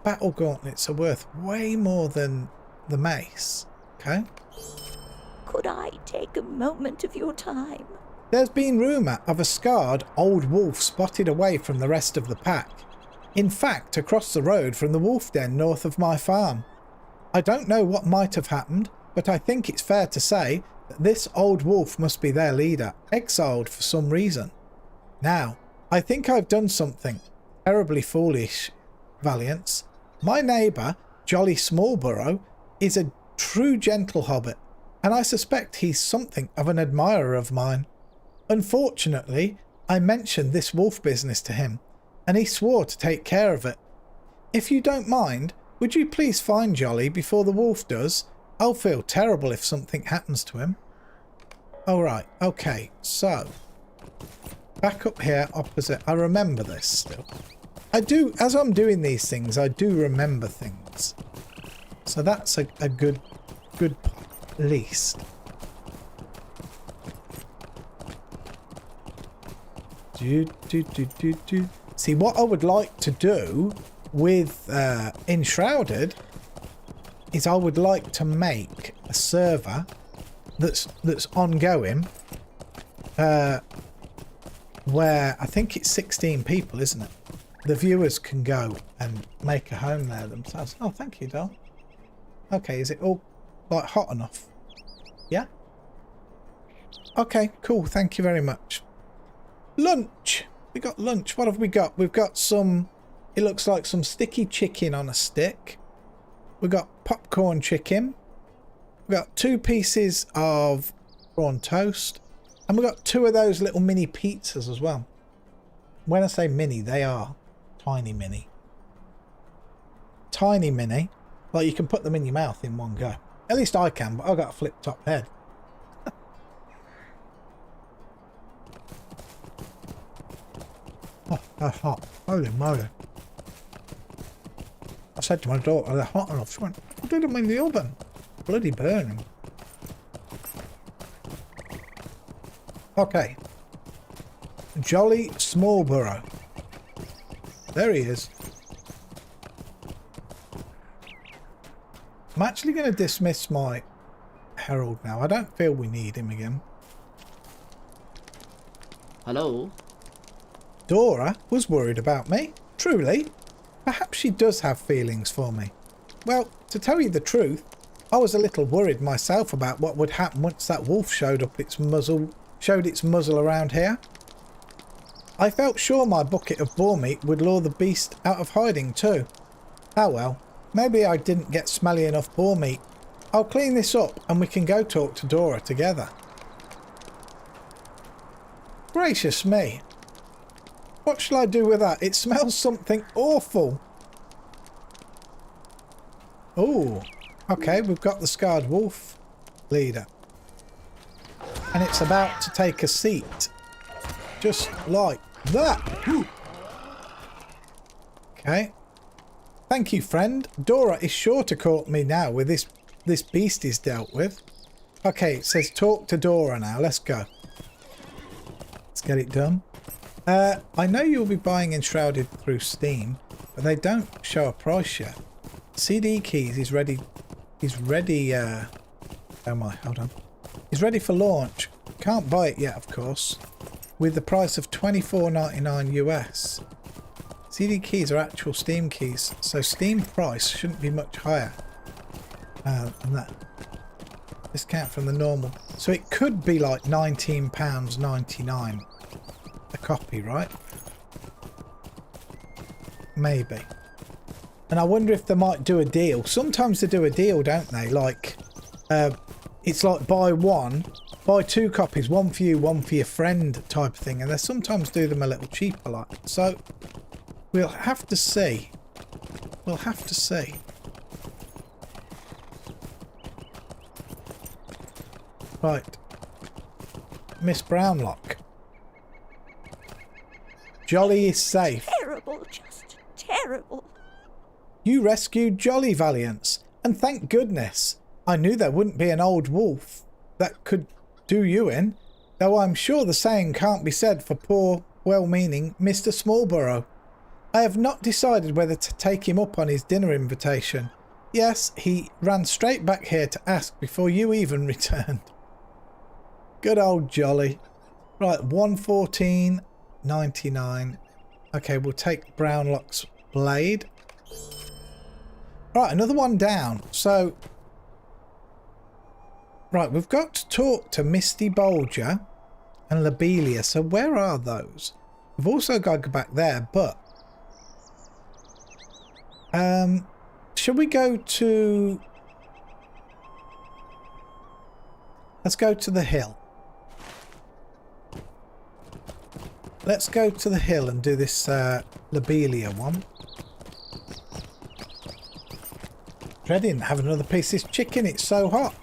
Battle gauntlets are worth way more than the mace. Okay. Could I take a moment of your time? There's been rumour of a scarred old wolf spotted away from the rest of the pack. In fact, across the road from the wolf den north of my farm. I don't know what might have happened, but I think it's fair to say that this old wolf must be their leader, exiled for some reason. Now, I think I've done something terribly foolish, Valiants. My neighbour, Jolly Smallborough, is a true gentle hobbit, and I suspect he's something of an admirer of mine. Unfortunately, I mentioned this wolf business to him, and he swore to take care of it. If you don't mind, would you please find Jolly before the wolf does? I'll feel terrible if something happens to him. Alright, okay, so back up here opposite. I remember this still. I do, as I'm doing these things, I do remember things. So that's a good at least. See, what I would like to do with Enshrouded is I would like to make a server that's ongoing, where I think it's 16 people, isn't it? The viewers can go and make a home there themselves. Oh, thank you, doll. Okay, is it all like hot enough? Yeah? Okay, cool. Thank you very much. Lunch. We got lunch. What have we got? We've got some, it looks like some sticky chicken on a stick. We've got popcorn chicken. We've got 2 pieces of prawn toast. And we've got 2 of those little mini pizzas as well. When I say mini, they are tiny mini. Tiny mini. Like you can put them in your mouth in one go. At least I can, but I've got a flip top head. Oh, that's hot. Holy moly. I said to my daughter, they're hot enough. She went, I did them in the oven. Bloody burning. Okay. Jolly Smallborough. There he is. I'm actually going to dismiss my Herald now. I don't feel we need him again. Hello? Dora was worried about me. Truly. Perhaps she does have feelings for me. Well, to tell you the truth, I was a little worried myself about what would happen once that wolf showed its muzzle around here. I felt sure my bucket of boar meat would lure the beast out of hiding too. Oh well, maybe I didn't get smelly enough boar meat. I'll clean this up and we can go talk to Dora together. Gracious me. What shall I do with that? It smells something awful. Oh, okay, we've got the scarred wolf leader. And it's about to take a seat. Just like that. Okay. Thank you, friend. Dora is sure to court me now with this beast he's dealt with. Okay, it says talk to Dora now. Let's go. Let's get it done. I know you'll be buying Enshrouded through Steam, but they don't show a price yet. CD keys is ready. He's ready. Oh my, hold on. He's ready for launch. Can't buy it yet, of course, with the price of $24.99 US. CD keys are actual Steam keys, so Steam price shouldn't be much higher than that. Discount from the normal. So it could be like £19.99 a copy, right? Maybe. And I wonder if they might do a deal. Sometimes they do a deal, don't they? Like, it's like buy two copies, one for you, one for your friend type of thing. And they sometimes do them a little cheaper like that. So we'll have to see. We'll have to see. Right. Miss Brownlock. Jolly is safe. Terrible, just terrible. You rescued Jolly, Valiance, and thank goodness. I knew there wouldn't be an old wolf that could do you in, though I'm sure the saying can't be said for poor, well-meaning Mr. Smallborough. I have not decided whether to take him up on his dinner invitation. Yes, he ran straight back here to ask before you even returned. Good old Jolly. Right, 114.99. Okay, we'll take Brownlock's blade. Right, another one down. So, right, we've got to talk to Misty Bolger and Lobelia. So where are those? We've also got to go back there, but should we go to... Let's go to the hill. Let's go to the hill and do this Lobelia one. Dreading have another piece of this chicken, it's so hot.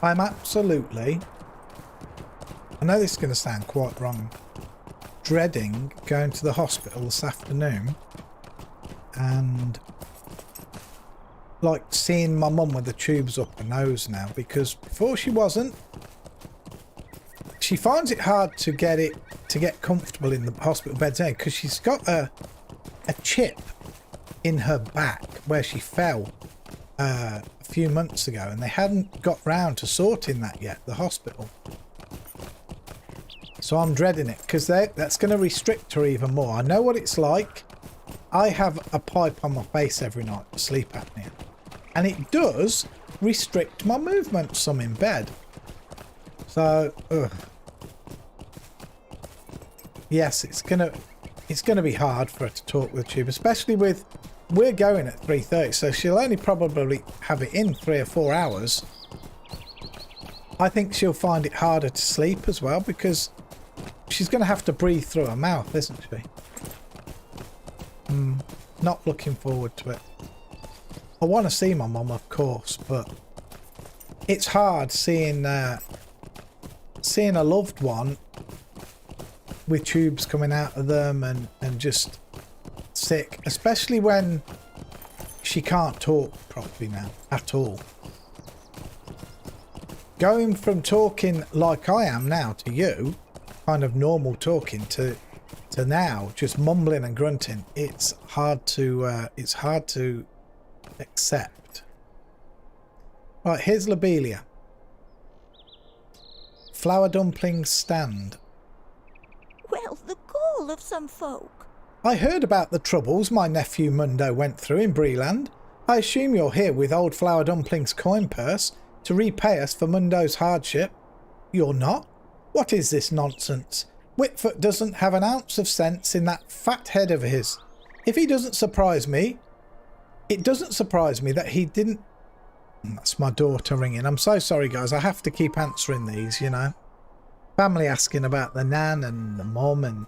I'm absolutely, I know this is going to sound quite wrong, dreading going to the hospital this afternoon and like seeing my mum with the tubes up her nose now, because before she wasn't. She finds it hard to get comfortable in the hospital beds now because she's got a chip in her back where she fell a few months ago, and they hadn't got round to sorting that yet, the hospital. So I'm dreading it because that's going to restrict her even more. I know what it's like. I have a pipe on my face every night for sleep apnea, and it does restrict my movement some in bed. So, yes, it's gonna be hard for her to talk with the tube, especially with we're going at 3:30, so she'll only probably have it in 3 or 4 hours. I think she'll find it harder to sleep as well because she's going to have to breathe through her mouth, isn't she? Not looking forward to it. I want to see my mum, of course, but it's hard seeing a loved one with tubes coming out of them and just sick, especially when she can't talk properly now at all. Going from talking like I am now to you, kind of normal talking, to now just mumbling and grunting, it's hard to accept. Right, here's Lobelia. Flour dumplings stand. Well, the gall of some folk. I heard about the troubles my nephew Mundo went through in Breeland. I assume you're here with old Flour Dumpling's coin purse to repay us for Mundo's hardship. You're not? What is this nonsense? Whitfoot doesn't have an ounce of sense in that fat head of his. If he doesn't surprise me, it doesn't surprise me that he didn't... That's my daughter ringing. I'm so sorry, guys. I have to keep answering these, you know. Family asking about the nan and the mum and...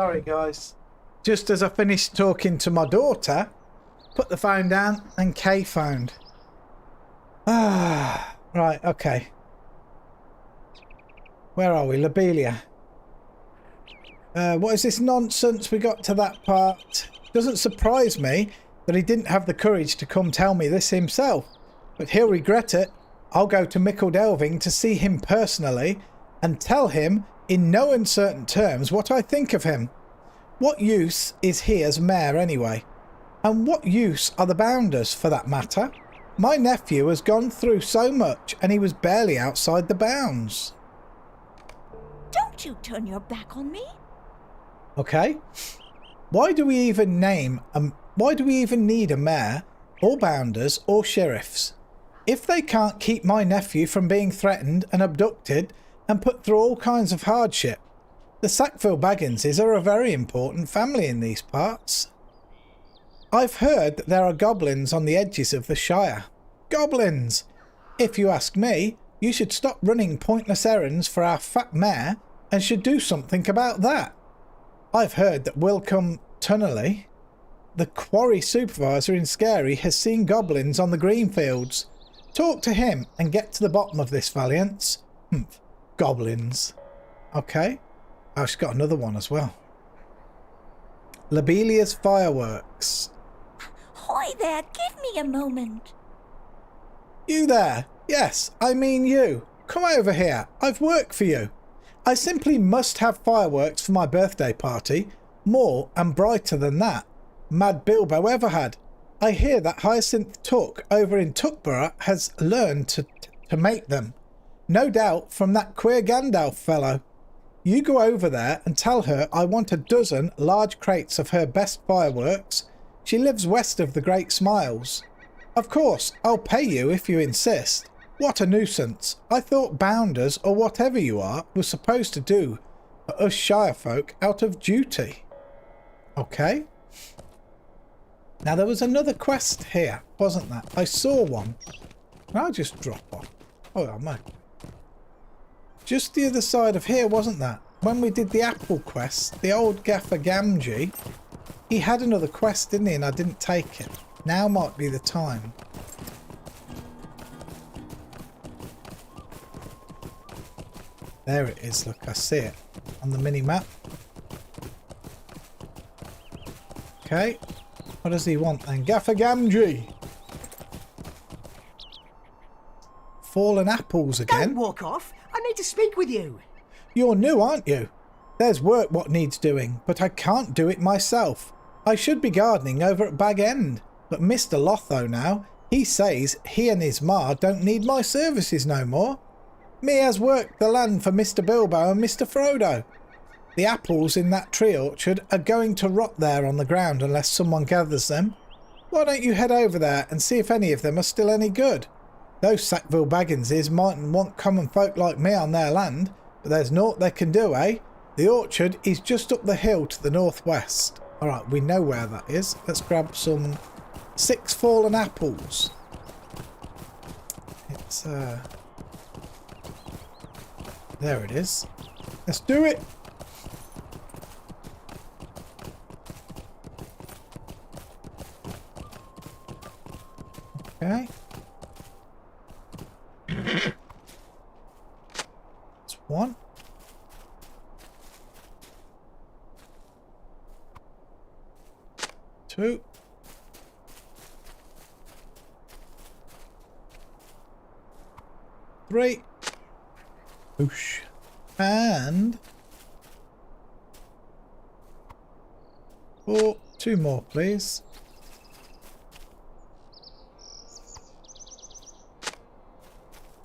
Sorry, guys. Just as I finished talking to my daughter, put the phone down and Kay phoned. Ah, right, okay. Where are we? Lobelia. What is this nonsense? We got to that part. Doesn't surprise me that he didn't have the courage to come tell me this himself. But he'll regret it. I'll go to Mickle Delving to see him personally and tell him in no uncertain terms what I think of him. What use is he as mayor anyway? And what use are the bounders for that matter? My nephew has gone through so much and he was barely outside the bounds. Don't you turn your back on me. Okay. Why do we even need a mayor or bounders or sheriffs? If they can't keep my nephew from being threatened and abducted and put through all kinds of hardship. The Sackville Bagginses are a very important family in these parts. I've heard that there are goblins on the edges of the Shire. Goblins! If you ask me, you should stop running pointless errands for our fat mayor and should do something about that. I've heard that Wilcom Tunnelly, the quarry supervisor in Scary, has seen goblins on the greenfields. Talk to him and get to the bottom of this, Valiance. Humph. Goblins. Okay. Oh, she's got another one as well. Lobelia's fireworks. Hoy there, give me a moment. You there? Yes, I mean you. Come over here. I've work for you. I simply must have fireworks for my birthday party. More and brighter than that. Mad Bilbo ever had. I hear that Hyacinth Tuck over in Tuckborough has learned to make them. No doubt from that queer Gandalf fellow. You go over there and tell her I want a dozen large crates of her best fireworks. She lives west of the Great Smiles. Of course, I'll pay you if you insist. What a nuisance. I thought bounders, or whatever you are, were supposed to do for us Shire folk out of duty. Okay. Now there was another quest here, wasn't there? I saw one. Can I just drop off? Oh, I might. Just the other side of here, wasn't that? When we did the apple quest, the old Gaffer Gamgee, he had another quest, didn't he? And I didn't take it. Now might be the time. There it is, look, I see it on the mini-map. Okay, what does he want then? Gaffer Gamgee! Fallen apples again? Don't walk off. I need to speak with you. You're new, aren't you? There's work what needs doing, but I can't do it myself. I should be gardening over at Bag End, but Mr. Lotho now, he says he and his ma don't need my services no more. Me has worked the land for Mr. Bilbo and Mr. Frodo. The apples in that tree orchard are going to rot there on the ground unless someone gathers them. Why don't you head over there and see if any of them are still any good? Those Sackville Bagginses mightn't want common folk like me on their land, but there's naught they can do, eh? The orchard is just up the hill to the northwest. Alright, we know where that is. Let's grab some 6 fallen apples. It's, there it is. Let's do it! Okay. That's 1. 2. 3. Whoosh. And 4. 2 more, please.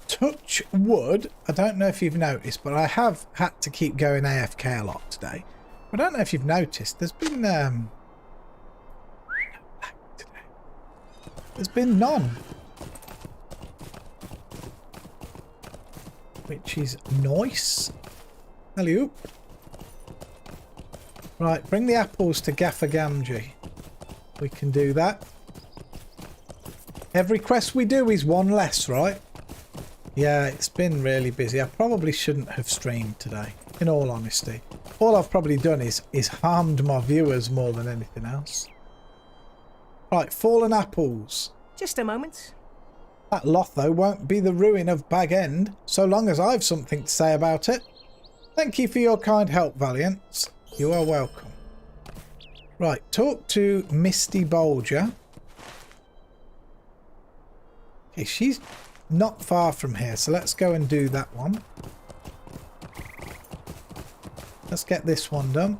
Touch wood. I don't know if you've noticed, but I have had to keep going AFK a lot today. I don't know if you've noticed. There's been there's been none, which is nice. Hello. Right, bring the apples to Gaffer Gamgee. We can do that. Every quest we do is one less, right? Yeah, it's been really busy. I probably shouldn't have streamed today. in all honesty. All I've probably done is harmed my viewers more than anything else. Right, fallen apples. Just a moment. That Lotho won't be the ruin of Bag End, so long as I've something to say about it. Thank you for your kind help, Valiants. You are welcome. Right, talk to Misty Bolger. Okay, she's not far from here, so let's go and do that one. Let's get this one done.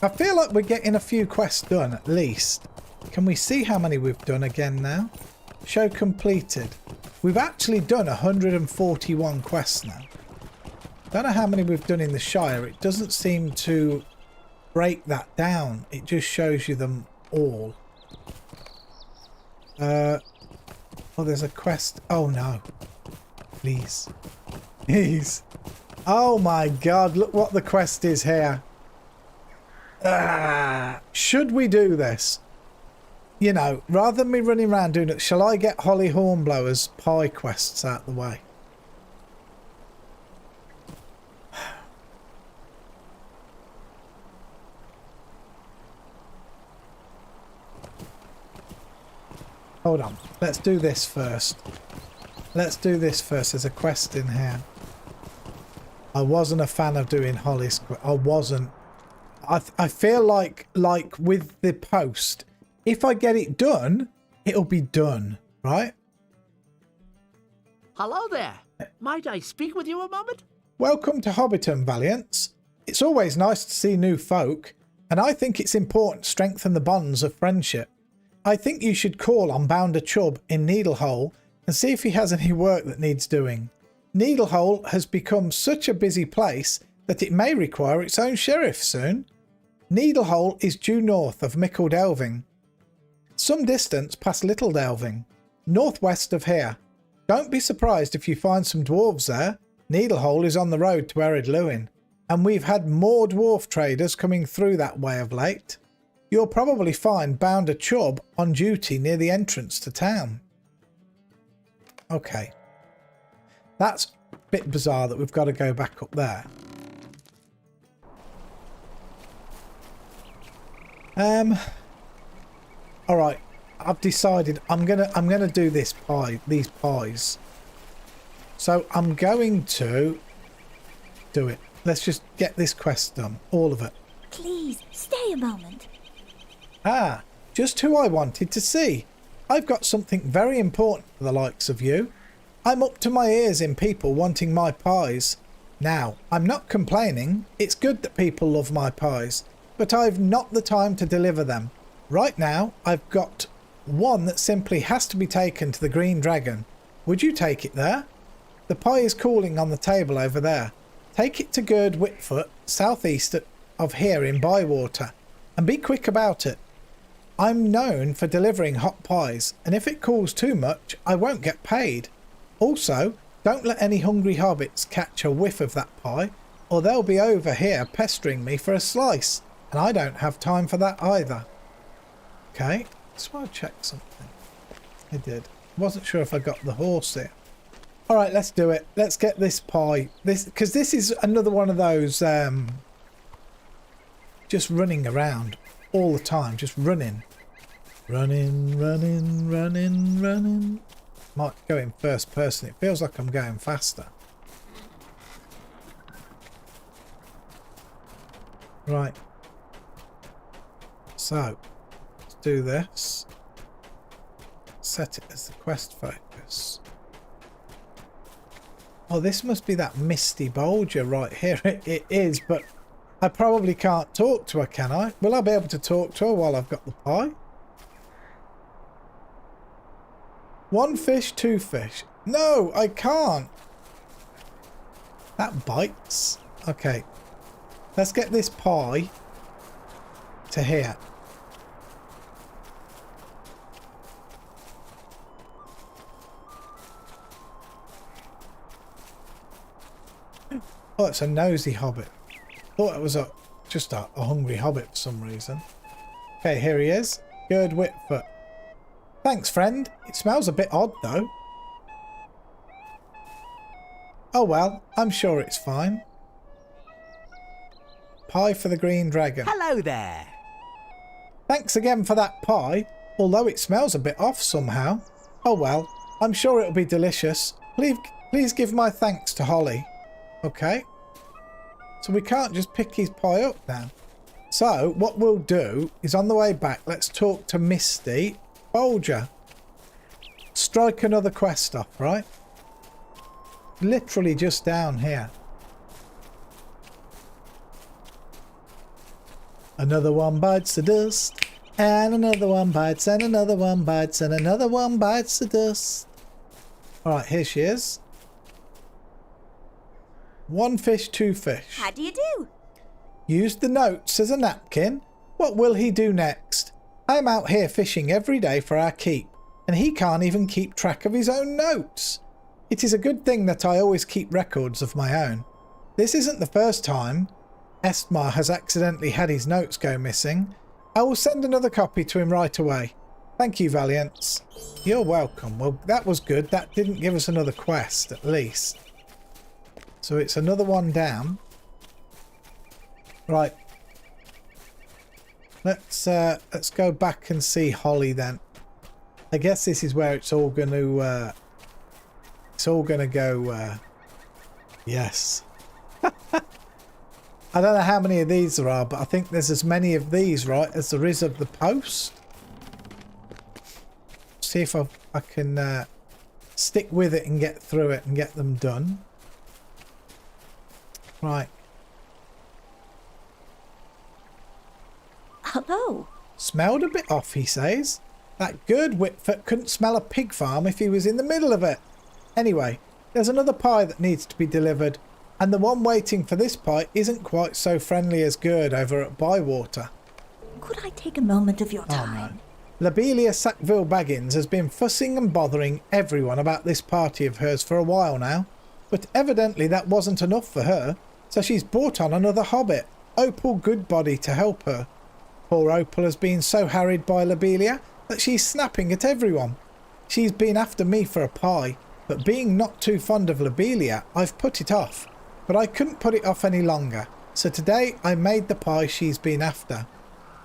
I feel like we're getting a few quests done, at least. Can we see how many we've done again now? Show completed. We've actually done 141 quests now. Don't know how many we've done in the Shire. It doesn't seem to break that down. It just shows you them all. Oh, there's a quest. Oh no. Please. Please. Oh my god, look what the quest is here. Should we do this? You know, rather than me running around doing it, shall I get Holly Hornblower's pie quests out the way? Hold on. Let's do this first. Let's do this first. There's a quest in here. I wasn't a fan of doing Holly's. I wasn't. I feel like with the post, if I get it done, it'll be done, right? Hello there. Might I speak with you a moment? Welcome to Hobbiton, Valiants. It's always nice to see new folk, and I think it's important to strengthen the bonds of friendship. I think you should call on Bounder Chubb in Needlehole and see if he has any work that needs doing. Needlehole has become such a busy place that it may require its own sheriff soon. Needlehole is due north of Mickle Delving, some distance past Little Delving, northwest of here. Don't be surprised if you find some dwarves there. Needlehole is on the road to Ered Lewin, and we've had more dwarf traders coming through that way of late. You'll probably find Bounder Chubb on duty near the entrance to town. Okay. That's a bit bizarre that we've got to go back up there. All right. I've decided I'm gonna do these pies. So I'm going to do it. Let's just get this quest done, all of it. Please, stay a moment. Ah, just who I wanted to see. I've got something very important for the likes of you. I'm up to my ears in people wanting my pies. Now, I'm not complaining. It's good that people love my pies, but I've not the time to deliver them. Right now, I've got one that simply has to be taken to the Green Dragon. Would you take it there? The pie is cooling on the table over there. Take it to Gerd Whitfoot, southeast of here in Bywater, and be quick about it. I'm known for delivering hot pies, and if it cools too much, I won't get paid. Also, don't let any hungry hobbits catch a whiff of that pie, or they'll be over here pestering me for a slice, and I don't have time for that either. Okay, just want to check something. I did. Wasn't sure if I got the horse here. All right, let's do it. Let's get this pie. Because this is another one of those just running around all the time, just running. Running. Might go in first person. It feels like I'm going faster. Right. So, let's do this. Set it as the quest focus. Oh, this must be that Misty Bolger right here. It is, but I probably can't talk to her, can I? Will I be able to talk to her while I've got the pie? One fish, two fish. No, I can't. That bites. Okay. Let's get this pie to here. Oh, it's a nosy hobbit. Thought it was just a hungry hobbit for some reason. Okay, here he is. Gerd Whitfoot. Thanks, friend. It smells a bit odd, though. Oh well, I'm sure it's fine. pie for the green dragon. Hello there. Thanks again for that pie, although it smells a bit off somehow. Oh well, I'm sure it'll be delicious. Please give my thanks to Holly. Okay. So we can't just pick his pie up now. So what we'll do is on the way back, let's talk to Misty Bolger. Strike another quest off, right? Literally just down here. Another one bites the dust, and another one bites, and another one bites, and another one bites the dust. Alright, here she is. One fish, two fish. How do you do? Used the notes as a napkin. What will he do next? I'm out here fishing every day for our keep, and he can't even keep track of his own notes. It is a good thing that I always keep records of my own. This isn't the first time Estmar has accidentally had his notes go missing. I will send another copy to him right away. Thank you, Valiance. You're welcome. Well, that was good. That didn't give us another quest, at least. So it's another one down. Right. Let's go back and see Holly then. I guess this is where it's all going to go. Yes. I don't know how many of these there are, but I think there's as many of these, right, as there is of the post. See if I can stick with it and get through it and get them done. Right. Hello. Smelled a bit off, he says. That good Whitfoot couldn't smell a pig farm if he was in the middle of it. Anyway, there's another pie that needs to be delivered, and the one waiting for this pie isn't quite so friendly as Gerd over at Bywater. Could I take a moment of your Oh time? no. Lobelia Sackville Baggins has been fussing and bothering everyone about this party of hers for a while now, but evidently that wasn't enough for her, so she's brought on another hobbit, Opal Goodbody, to help her. Poor Opal has been so harried by Lobelia that she's snapping at everyone. She's been after me for a pie, but being not too fond of Lobelia, I've put it off. But I couldn't put it off any longer, so today I made the pie she's been after.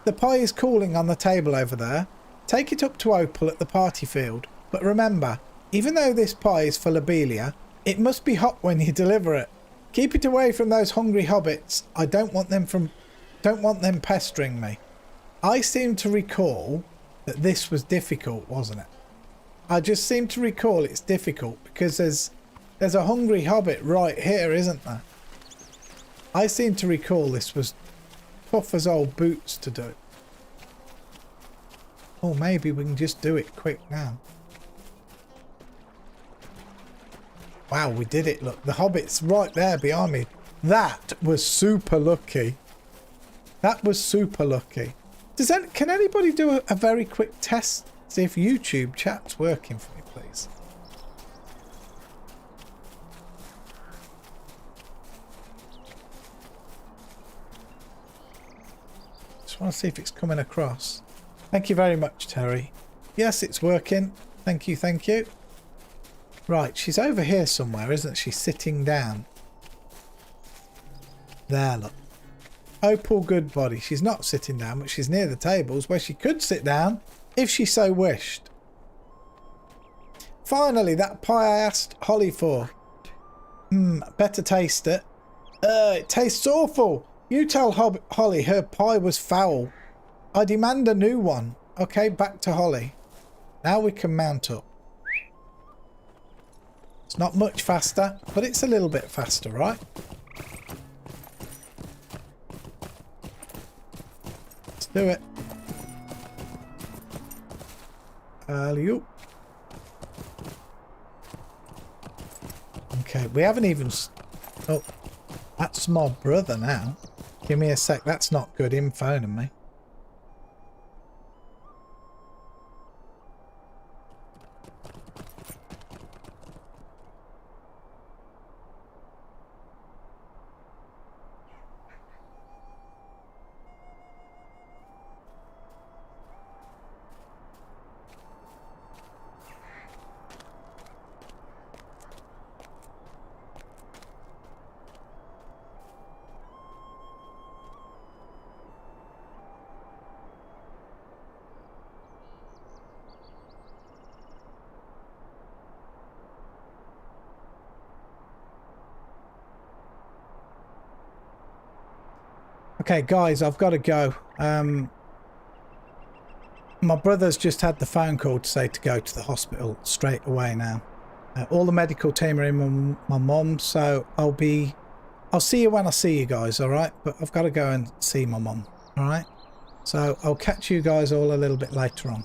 The pie is cooling on the table over there. Take it up to Opal at the party field, but remember, even though this pie is for Lobelia, it must be hot when you deliver it. Keep it away from those hungry hobbits. I don't want them pestering me. I seem to recall that this was difficult, wasn't it? I just seem to recall it's difficult because there's a hungry hobbit right here, isn't there? I seem to recall this was tough as old boots to do. Or maybe we can just do it quick now. Wow, we did it. Look, the hobbit's right there behind me. That was super lucky. That was super lucky. Can anybody do a very quick test? See if YouTube chat's working for me, please. Just want to see if it's coming across. Thank you very much, Terry. Yes, it's working. Thank you, thank you. Right, she's over here somewhere, isn't she? Sitting down. There, look. Opal Goodbody. She's not sitting down, but she's near the tables where she could sit down if she so wished. Finally, that pie I asked Holly for. Better taste it. It tastes awful. You tell Holly her pie was foul. I demand a new one. Okay, back to Holly. Now we can mount up. It's not much faster, but it's a little bit faster, right? Let's do it. Alley-oop. Okay, we haven't even... Oh, that's my brother now. Give me a sec. That's not good. Him phoning me. Okay, guys, I've got to go. My brother's just had the phone call to say to go to the hospital straight away now. All the medical team are in with my mum, so I'll see you when I see you guys, all right? But I've got to go and see my mum, all right? So I'll catch you guys all a little bit later on.